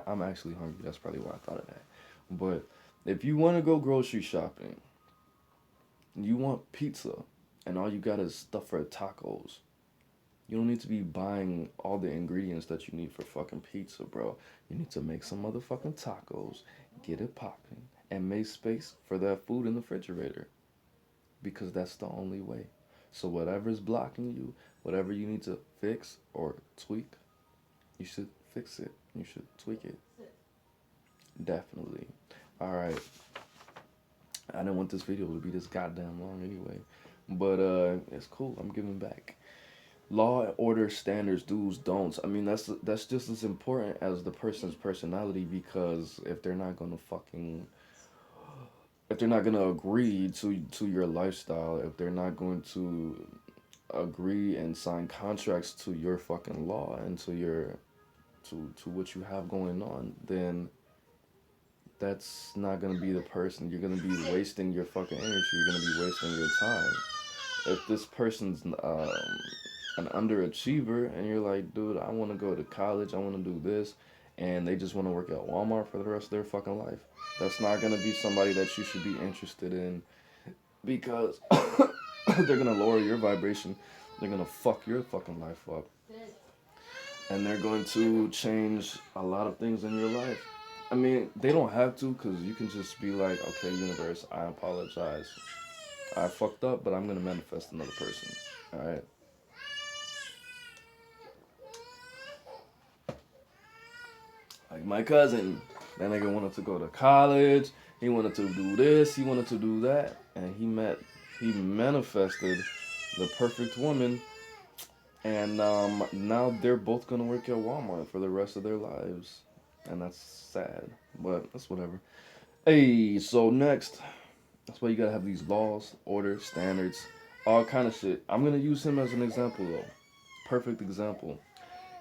I'm actually hungry. That's probably why I thought of that. But if you want to go grocery shopping, you want pizza, and all you got is stuff for tacos. You don't need to be buying all the ingredients that you need for fucking pizza, bro. You need to make some motherfucking tacos, get it popping, and make space for that food in the refrigerator. Because that's the only way. So whatever's blocking you, whatever you need to fix or tweak, you should fix it. You should tweak it. Definitely. Alright. I didn't want this video to be this goddamn long anyway. But it's cool. I'm giving back. Law, order, standards, do's, don'ts. I mean, that's just as important as the person's personality, because if they're not gonna agree to your lifestyle, if they're not going to agree and sign contracts to your fucking law and to what you have going on, then that's not gonna be the person. You're gonna be wasting your fucking energy. You're gonna be wasting your time. If this person's an underachiever and you're like, dude, I want to go to college, I want to do this, and they just want to work at Walmart for the rest of their fucking life, that's not going to be somebody that you should be interested in, because they're going to lower your vibration. They're going to fuck your fucking life up. and they're going to change a lot of things in your life. I mean, they don't have to, because you can just be like, okay, universe, I apologize. I fucked up, but I'm going to manifest another person. All right. Like my cousin, that nigga wanted to go to college. He wanted to do this. He wanted to do that, and he manifested the perfect woman, and now they're both gonna work at Walmart for the rest of their lives, and that's sad, but that's whatever. Hey, so next, that's why you gotta have these laws, order, standards, all kind of shit. I'm gonna use him as an example though. Perfect example.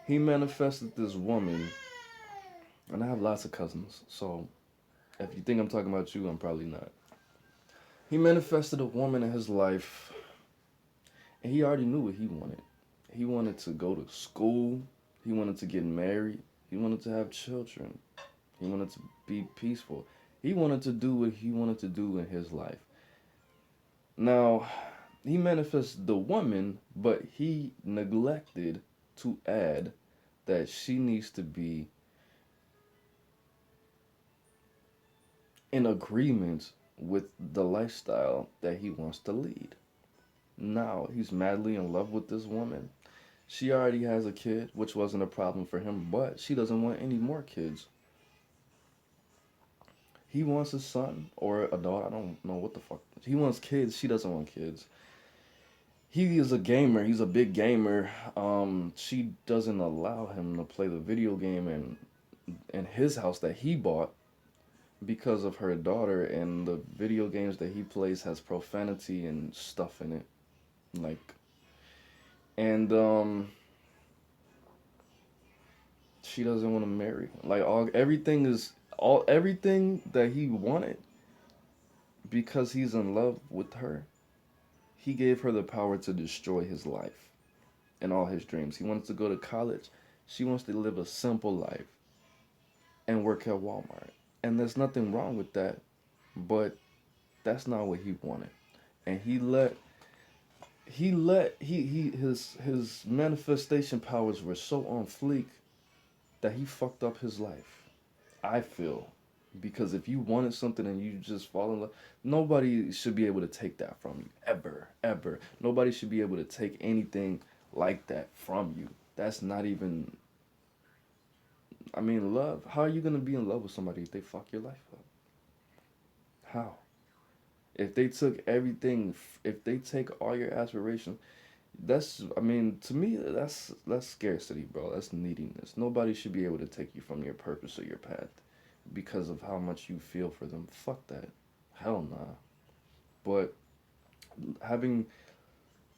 He manifested this woman, and I have lots of cousins, so if you think I'm talking about you, I'm probably not. He manifested a woman in his life, and he already knew what he wanted. He wanted to go to school. He wanted to get married. He wanted to have children. He wanted to be peaceful. He wanted to do what he wanted to do in his life. Now, he manifested the woman, but he neglected to add that she needs to be in agreement with the lifestyle that he wants to lead. Now, he's madly in love with this woman. She already has a kid, which wasn't a problem for him, but she doesn't want any more kids. He wants a son or a daughter. I don't know what the fuck. He wants kids. She doesn't want kids. He is a gamer. He's a big gamer. She doesn't allow him to play the video game in his house that he bought because of her daughter, and the video games that he plays has profanity and stuff in it. Like, and she doesn't want to marry. Like everything that he wanted, because he's in love with her. He gave her the power to destroy his life and all his dreams. He wants to go to college. She wants to live a simple life and work at Walmart. And there's nothing wrong with that, but that's not what he wanted. And his manifestation powers were so on fleek that he fucked up his life. I feel, because if you wanted something and you just fall in love, nobody should be able to take that from you, ever, ever. Nobody should be able to take anything like that from you. That's not even, I mean, love. How are you gonna be in love with somebody if they fuck your life up? How? If they took everything, if they take all your aspirations, that's, I mean, to me, that's scarcity, bro. That's neediness. Nobody should be able to take you from your purpose or your path because of how much you feel for them. Fuck that. Hell nah. But having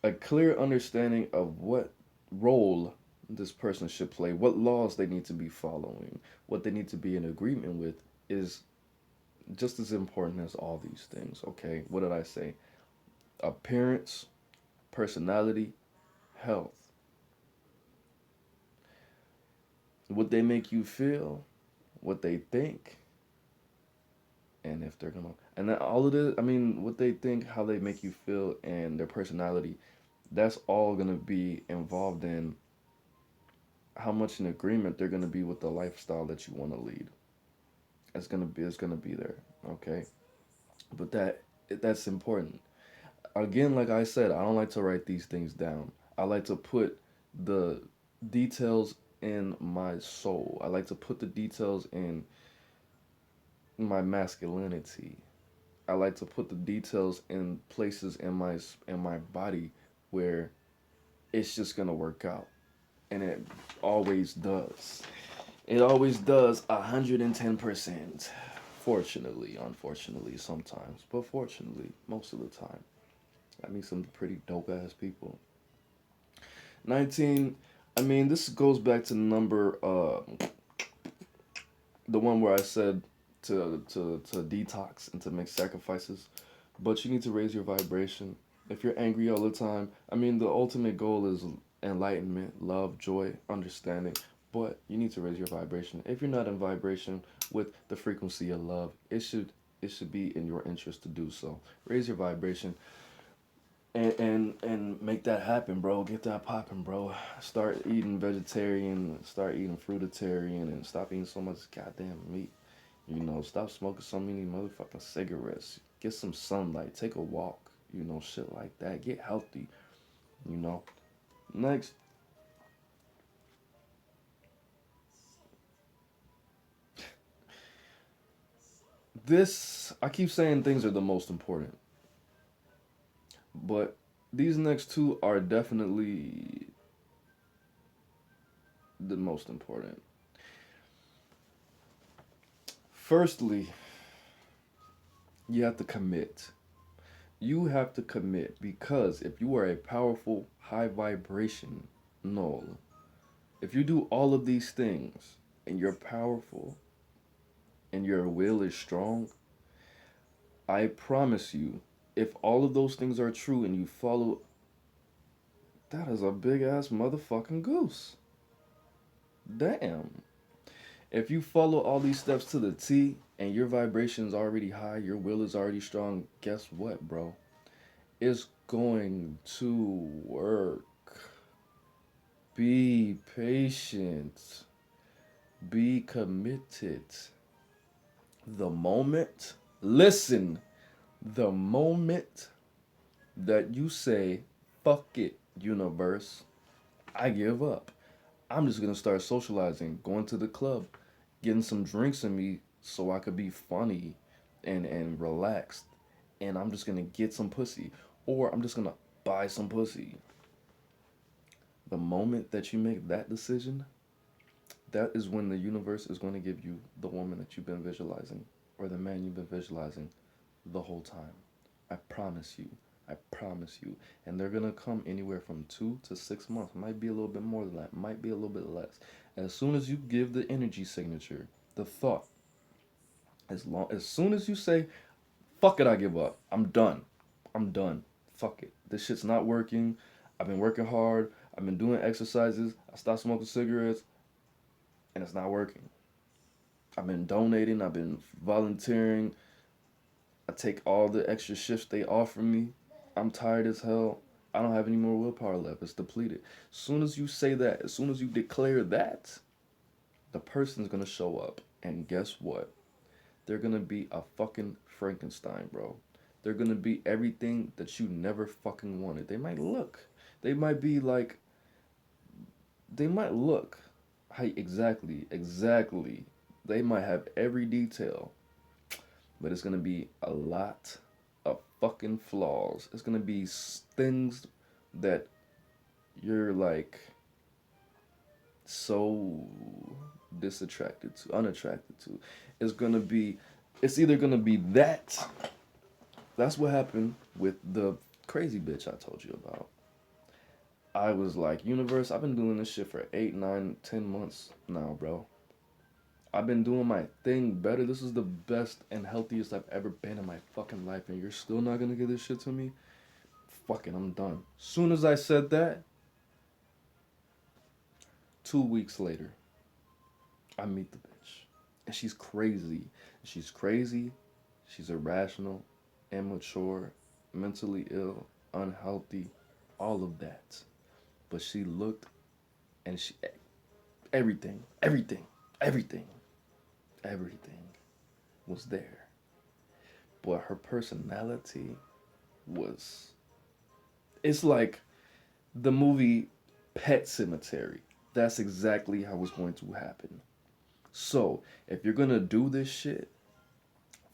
a clear understanding of what role this person should play, what laws they need to be following, what they need to be in agreement with, is just as important as all these things, okay? What did I say? Appearance, personality, health. What they make you feel, what they think, and if they're gonna, and then all of this, I mean, what they think, how they make you feel, and their personality, that's all gonna be involved in how much in agreement they're gonna be with the lifestyle that you want to lead. It's gonna be there, okay? But that's important. Again, like I said, I don't like to write these things down. I like to put the details in my soul. I like to put the details in my masculinity. I like to put the details in places in my body where it's just gonna work out, and it always does. It always does 110%. Fortunately, unfortunately, sometimes, but fortunately, most of the time. I meet some pretty dope ass people. 19. I mean, this goes back to number the one where I said to detox and to make sacrifices, but you need to raise your vibration. If you're angry all the time, I mean, the ultimate goal is enlightenment, love, joy, understanding. But you need to raise your vibration. If you're not in vibration with the frequency of love, it should be in your interest to do so. Raise your vibration. and make that happen, bro. Get that popping, bro. Start eating vegetarian, start eating fruitarian, and stop eating so much goddamn meat. You know, stop smoking so many motherfucking cigarettes. Get some sunlight. Take a walk. You know, shit like that. Get healthy. You know. Next, this I keep saying things are the most important, but these next two are definitely the most important. Firstly, you have to commit. You have to commit because if you are a powerful, high vibration null, if you do all of these things and you're powerful and your will is strong, I promise you, if all of those things are true and you follow, that is a big ass motherfucking goose. Damn. If you follow all these steps to the T and your vibration is already high, your will is already strong, guess what, bro? It's going to work. Be patient. Be committed. The moment, listen, the moment that you say, fuck it, universe, I give up. I'm just gonna start socializing, going to the club, getting some drinks in me so I could be funny and relaxed. And I'm just gonna get some pussy. Or I'm just gonna buy some pussy. The moment that you make that decision, that is when the universe is going to give you the woman that you've been visualizing or the man you've been visualizing the whole time. I promise you. I promise you. And they're gonna come anywhere from 2 to 6 months. Might be a little bit more than that. Might be a little bit less. As soon as you give the energy signature, the thought, as soon as you say, fuck it, I give up. I'm done. I'm done. Fuck it. This shit's not working. I've been working hard. I've been doing exercises. I stopped smoking cigarettes, and it's not working. I've been donating. I've been volunteering. I take all the extra shifts they offer me. I'm tired as hell. I don't have any more willpower left. It's depleted. As soon as you say that, as soon as you declare that, the person's gonna show up. And guess what? They're gonna be a fucking Frankenstein, bro. They're gonna be everything that you never fucking wanted. They might look. They might be like. They might look. Hey, exactly. They might have every detail, but it's gonna be a lot of fucking flaws. It's gonna be things that you're like so disattracted to, unattracted to. It's gonna be, it's either gonna be that. That's what happened with the crazy bitch I told you about. I was like, universe, I've been doing this shit for 8, 9, 10 months now, bro. I've been doing my thing better. This is the best and healthiest I've ever been in my fucking life, and you're still not gonna give this shit to me? Fucking, I'm done. Soon as I said that, 2 weeks later, I meet the bitch. And she's crazy. She's crazy. She's irrational, immature, mentally ill, unhealthy, all of that. But she looked and she, everything, everything was there. But her personality was, it's like the movie Pet Cemetery. That's exactly how it's going to happen. So, if you're gonna do this shit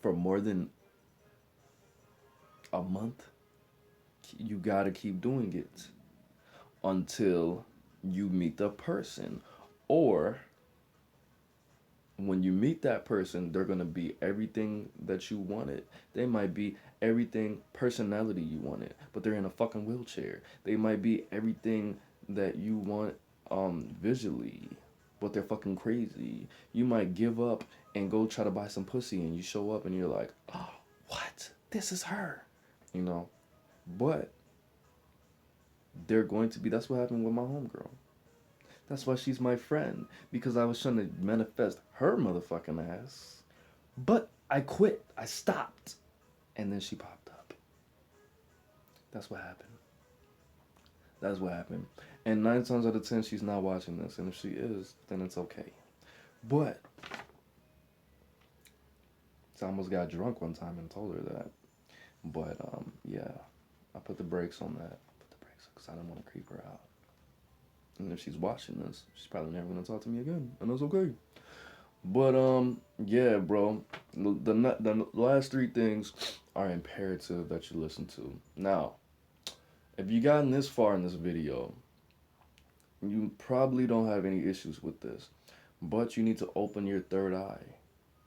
for more than a month, you gotta keep doing it until you meet the person. Or when you meet that person, they're gonna be everything that you wanted. They might be everything personality you wanted, but they're in a fucking wheelchair. They might be everything that you want visually, but they're fucking crazy. You might give up and go try to buy some pussy and you show up and you're like, oh, what? This is her. You know? But they're going to be, that's what happened with my homegirl. That's why she's my friend. Because I was trying to manifest her motherfucking ass. But I quit. I stopped. And then she popped up. That's what happened. That's what happened. And 9 times out of 10, she's not watching this. And if she is, then it's okay. But I almost got drunk one time and told her that. But yeah, I put the brakes on that. I put the brakes because I didn't want to creep her out. And if she's watching this, she's probably never gonna talk to me again, and that's okay. But yeah, bro, the last three things are imperative that you listen to. Now, if you gotten this far in this video, you probably don't have any issues with this, but you need to open your third eye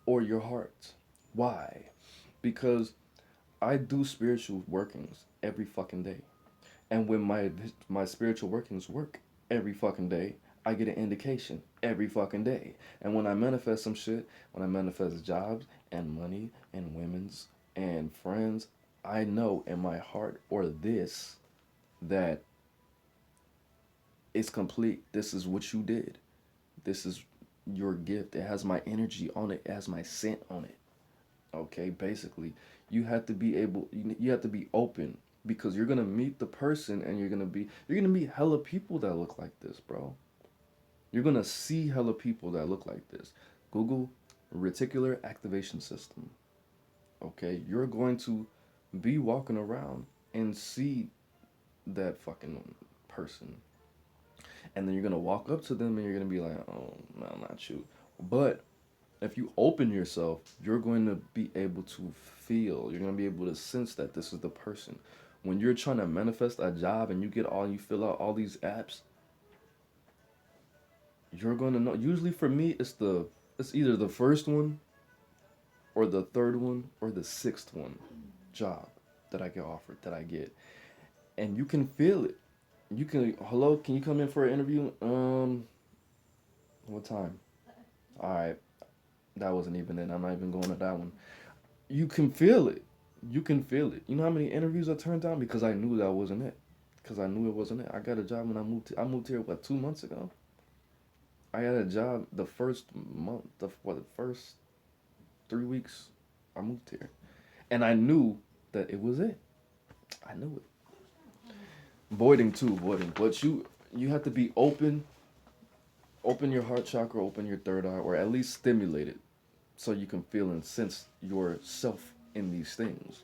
or your heart. Why? Because I do spiritual workings every fucking day. And when my spiritual workings work every fucking day, I get an indication every fucking day. And when I manifest some shit, when I manifest jobs and money and women's and friends, I know in my heart or this that it's complete. This is what you did. This is your gift. It has my energy on it. It has my scent on it. Okay, basically, you have to be able. You have to be open because you're gonna meet the person and you're gonna meet hella people that look like this, bro. You're gonna see hella people that look like this. Google reticular activation system. Okay, you're going to be walking around and see that fucking person, and then you're gonna walk up to them and you're gonna be like, "Oh, no, not you." But if you open yourself, you're going to be able to feel, you're going to be able to sense that this is the person. When you're trying to manifest a job and you fill out all these apps, you're going to know. Usually for me, it's either the first one or the third one or the sixth one job that I get offered, that I get. And you can feel it. Hello, can you come in for an interview? What time? All right. That wasn't even it. I'm not even going to that one. You can feel it. You can feel it. You know how many interviews I turned down because I knew that wasn't it. Because I knew it wasn't it. I got a job when I moved. I moved here 2 months ago. I had a job the first month. The first 3 weeks I moved here, and I knew that it was it. I knew it. Voiding, but you have to be open. Open your heart chakra. Open your third eye, or at least stimulate it, so you can feel and sense yourself in these things.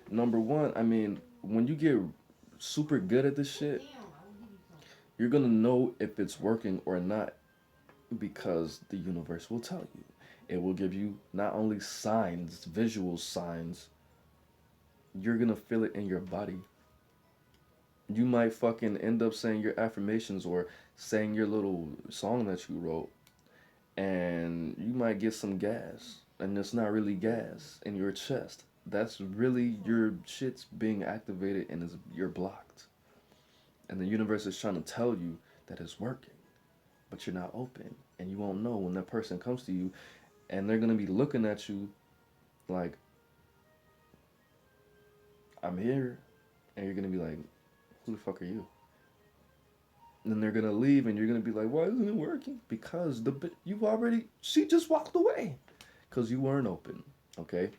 Number one, I mean, when you get super good at this shit, you're gonna know if it's working or not because the universe will tell you. It will give you not only signs, visual signs, you're gonna feel it in your body. You might fucking end up saying your affirmations or saying your little song that you wrote, and you might get some gas, and it's not really gas in your chest. That's really your shit's being activated and you're blocked. And the universe is trying to tell you that it's working, but you're not open, and you won't know when that person comes to you, and they're gonna be looking at you like, "I'm here," and you're gonna be like, "Who the fuck are you?" And then they're gonna leave, and you're gonna be like, "Why isn't it working?" Because she just walked away, because you weren't open. Okay,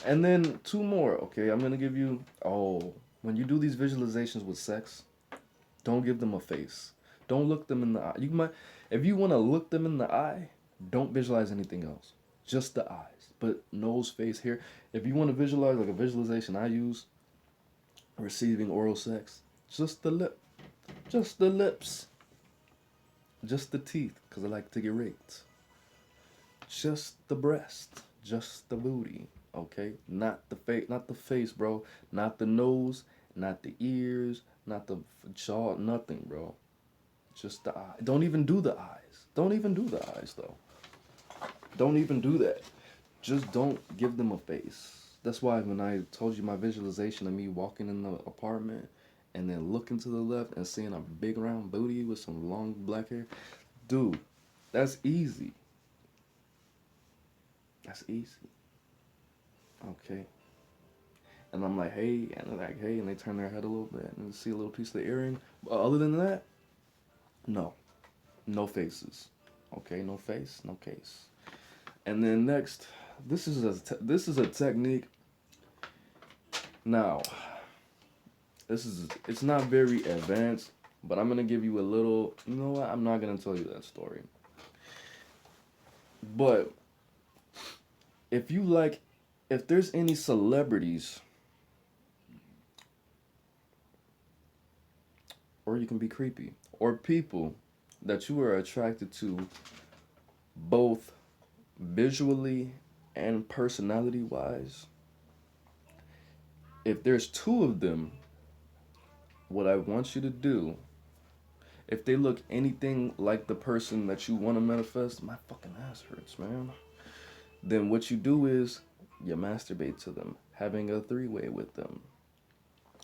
and then two more. Okay, I'm gonna give you. Oh, when you do these visualizations with sex, don't give them a face. Don't look them in the eye. If you want to look them in the eye, don't visualize anything else. Just the eyes. But nose, face, hair. If you want to visualize like a visualization I use, receiving oral sex, just the lip, just the lips, just the teeth, because I like to get raped. Just the breast, just the booty. Okay, not the face, bro. Not the nose, not the ears, not the jaw, nothing, bro. Just the eye. Don't even do the eyes. Don't even do the eyes, though. Don't even do that. Just don't give them a face. That's why when I told you my visualization of me walking in the apartment and then looking to the left and seeing a big round booty with some long black hair, dude, that's easy. That's easy. Okay. And I'm like, hey, and they're like, hey, and they turn their head a little bit and see a little piece of the earring. But other than that, no. No faces. Okay, no face, no case. And then next, this is a technique. Now, it's not very advanced, but I'm gonna give you a little. You know what? I'm not gonna tell you that story. But if you like, if there's any celebrities, or you can be creepy, or people that you are attracted to, both visually and personality wise, if there's two of them, what I want you to do, if they look anything like the person that you want to manifest, my fucking ass hurts, man. Then what you do is you masturbate to them, having a three-way with them.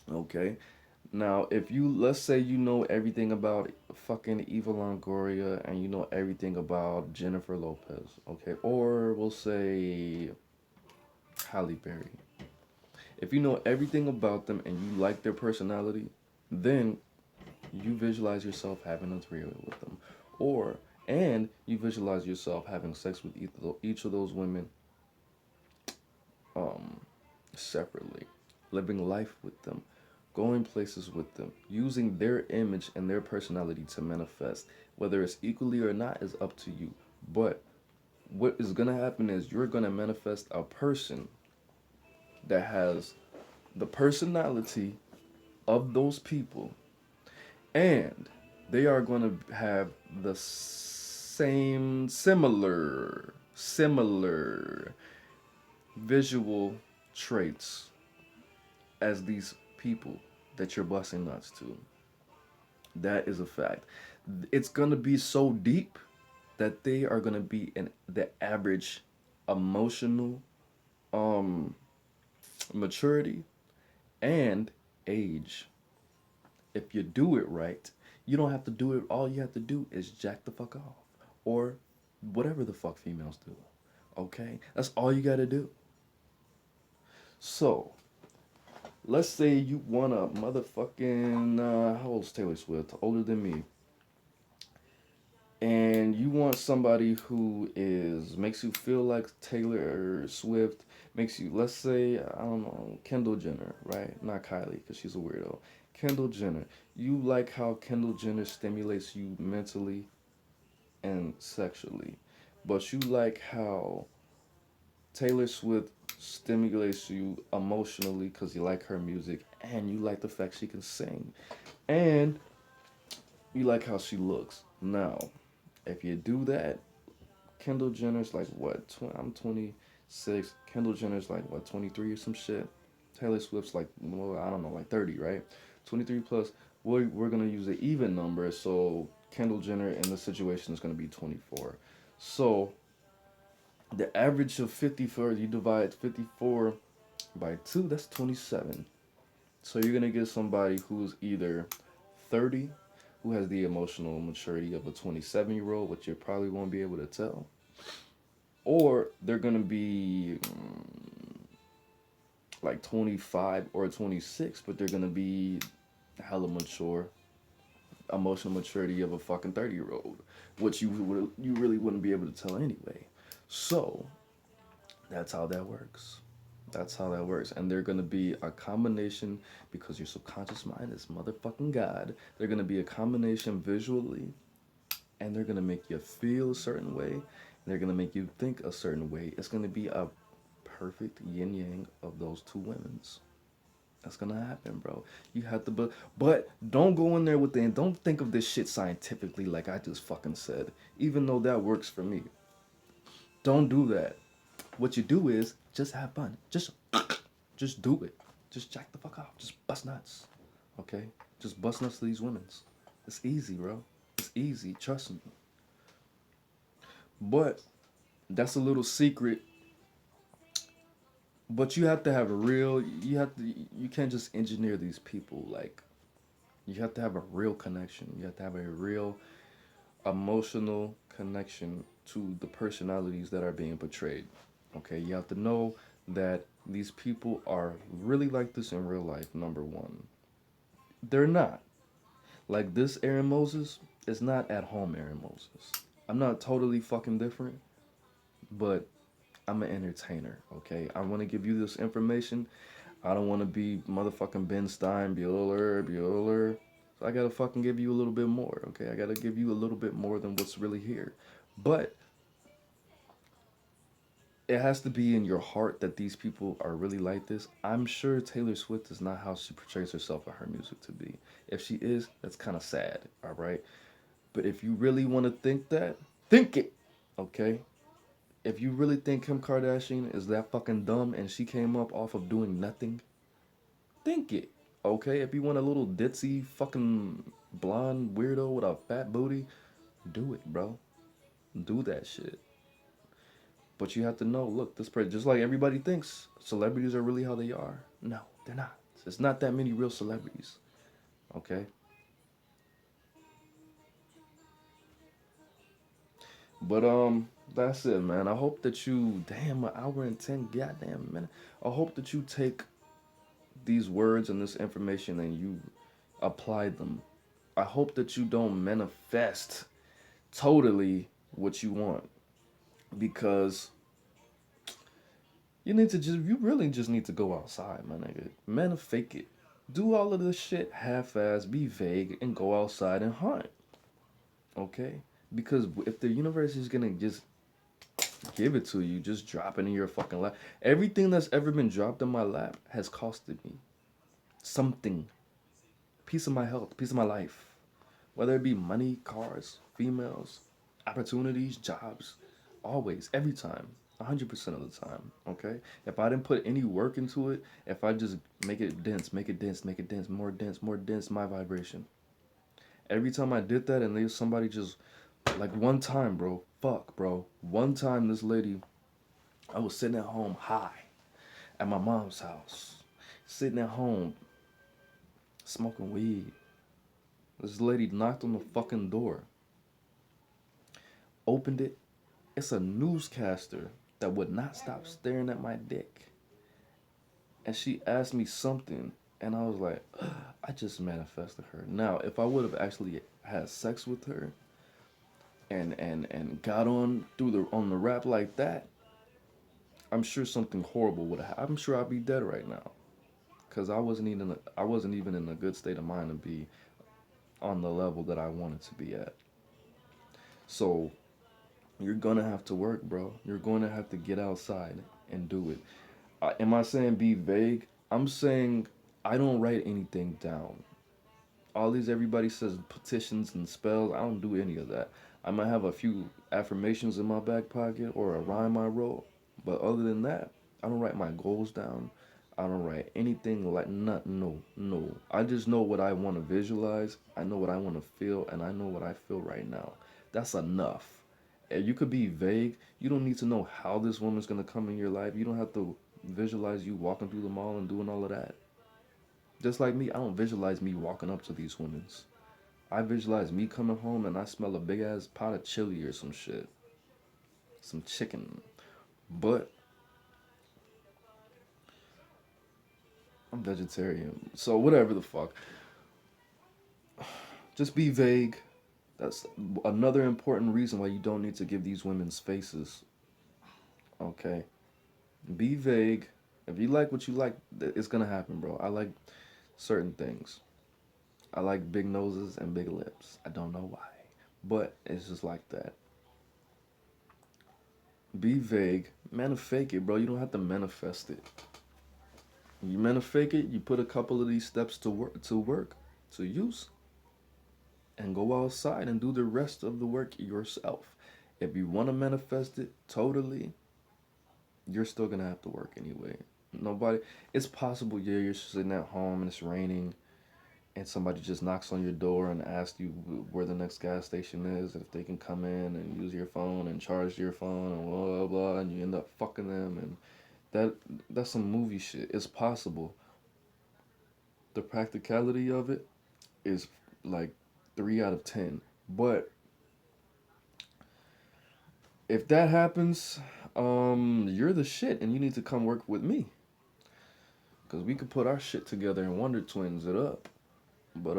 Okay? Now, if you, let's say you know everything about fucking Eva Longoria and you know everything about Jennifer Lopez, okay? Or we'll say Halle Berry. If you know everything about them and you like their personality, then you visualize yourself having a three-way with them. Or, and you visualize yourself having sex with each of those women um, separately, living life with them, going places with them, using their image and their personality to manifest. Whether it's equally or not is up to you. But what is going to happen is you're going to manifest a person that has the personality of those people, and they are going to have the similar visual traits as these people that you're busting nuts to. That is a fact. It's going to be so deep that they are going to be in the average emotional um maturity and age. If you do it right, you don't have to do it. All you have to do is jack the fuck off, or whatever the fuck females do. Okay, that's all you gotta do. So let's say you want a motherfucking how old's Taylor Swift? Older than me. And you want somebody who is makes you feel like Taylor Swift, makes you, let's say, I don't know, Kendall Jenner, right? Not Kylie because she's a weirdo. Kendall Jenner. You like how Kendall Jenner stimulates you mentally and sexually, but you like how Taylor Swift stimulates you emotionally because you like her music and you like the fact she can sing, and you like how she looks. Now, if you do that, Kendall Jenner's like what? I'm 26. Kendall Jenner's like what? 23 or some shit. Taylor Swift's like, well, I don't know, like 30, right? 23 plus. We're gonna use an even number, so Kendall Jenner in this situation is gonna be 24. So the average of 54, you divide 54 by 2, that's 27. So you're gonna get somebody who's either 30, who has the emotional maturity of a 27-year-old, which you probably won't be able to tell, or they're gonna be like 25 or 26, but they're gonna be hella mature, emotional maturity of a fucking 30-year-old, which you really wouldn't be able to tell anyway. So that's how that works. That's how that works. And they're going to be a combination, because your subconscious mind is motherfucking God. They're going to be a combination visually, and they're going to make you feel a certain way. And they're going to make you think a certain way. It's going to be a perfect yin yang of those two women's. That's going to happen, bro. You have to, but don't go in there with the, don't think of this shit scientifically like I just fucking said, even though that works for me. Don't do that. What you do is just have fun. Just do it. Just jack the fuck off. Just bust nuts. Okay? Just bust nuts to these women's. It's easy, bro. It's easy. Trust me. But that's a little secret. But you have to have a real, you can't just engineer these people. Like, you have to have a real connection. You have to have a real emotional connection to the personalities that are being portrayed. Okay, you have to know that these people are really like this in real life, number one. They're not. Like this Aaron Moses is not at home Aaron Moses. I'm not totally fucking different, but I'm an entertainer, okay? I want to give you this information. I don't want to be motherfucking Ben Stein, Bueller, Bueller. So I gotta fucking give you a little bit more, okay? I gotta give you a little bit more than what's really here. But it has to be in your heart that these people are really like this. I'm sure Taylor Swift is not how she portrays herself in her music to be. If she is, that's kind of sad, all right? But if you really want to think that, think it, okay? If you really think Kim Kardashian is that fucking dumb and she came up off of doing nothing, think it, okay? If you want a little ditzy fucking blonde weirdo with a fat booty, do it, bro. Do that shit. But you have to know, look, this person, just like everybody thinks, celebrities are really how they are. No, they're not. It's not that many real celebrities, okay? But that's it, man. I hope that you, damn, an hour and 10 goddamn minute. I hope that you take these words and this information and you apply them. I hope that you don't manifest totally what you want, because you really just need to go outside, my nigga. Man, fake it. Do all of this shit half-ass, be vague, and go outside and hunt. Okay? Because if the universe is gonna just give it to you, just drop it in your fucking lap. Everything that's ever been dropped in my lap has costed me something. Piece of my health, piece of my life. Whether it be money, cars, females, opportunities, jobs. Always, every time. 100% of the time, okay? If I didn't put any work into it, if I just make it dense, make it dense, make it dense, more dense, my vibration. Every time I did that and there's somebody just, like one time, bro, fuck, bro. One time this lady, I was sitting at home high at my mom's house, sitting at home smoking weed. This lady knocked on the fucking door, opened it. It's a newscaster that would not stop staring at my dick. And she asked me something, and I was like, I just manifested her. Now, if I would have actually had sex with her and got on through the on the rap like that, I'm sure something horrible would have happened. I'm sure I'd be dead right now. Cause I wasn't even in a good state of mind to be on the level that I wanted to be at. So you're gonna have to work, bro. You're going to have to get outside and do it. Am I saying be vague? I'm saying I don't write anything down. All these everybody says petitions and spells. I don't do any of that. I might have a few affirmations in my back pocket or a rhyme I wrote, but other than that, I don't write my goals down. I don't write anything like not no no. I just know what I want to visualize. I know what I want to feel, and I know what I feel right now. That's enough. And you could be vague. You don't need to know how this woman's gonna come in your life. You don't have to visualize you walking through the mall and doing all of that. Just like me, I don't visualize me walking up to these women's. I visualize me coming home and I smell a big ass pot of chili or some shit. Some chicken. But I'm vegetarian. So whatever the fuck. Just be vague. That's another important reason why you don't need to give these women's faces. Okay. Be vague. If you like what you like, it's gonna happen, bro. I like certain things. I like big noses and big lips. I don't know why. But it's just like that. Be vague. Fake it, bro. You don't have to manifest it. You fake it, you put a couple of these steps to use, and go outside and do the rest of the work yourself. If you want to manifest it totally, you're still gonna have to work anyway. Nobody, it's possible, yeah, you're sitting at home and it's raining and somebody just knocks on your door and asks you where the next gas station is, and if they can come in and use your phone and charge your phone and blah blah blah, and you end up fucking them, and that that's some movie shit. It's possible. The practicality of it is like 3 out of 10. But if that happens, you're the shit, and you need to come work with me, cause we could put our shit together and Wonder Twins it up. But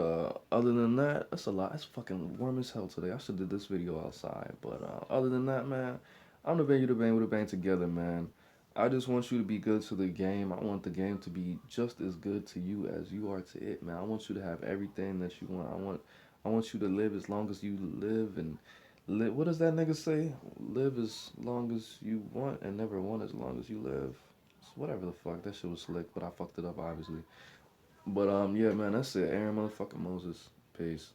other than that, that's a lot. It's fucking warm as hell today. I should did this video outside. But other than that, man, I'm the bang, you the bang, with the bang together, man. I just want you to be good to the game. I want the game to be just as good to you as you are to it, man. I want you to have everything that you want. I want you to live as long as you live and live. What does that nigga say? Live as long as you want and never want as long as you live. So whatever the fuck. That shit was slick, but I fucked it up obviously. But yeah, man, that's it. Aaron motherfucking Moses. Peace.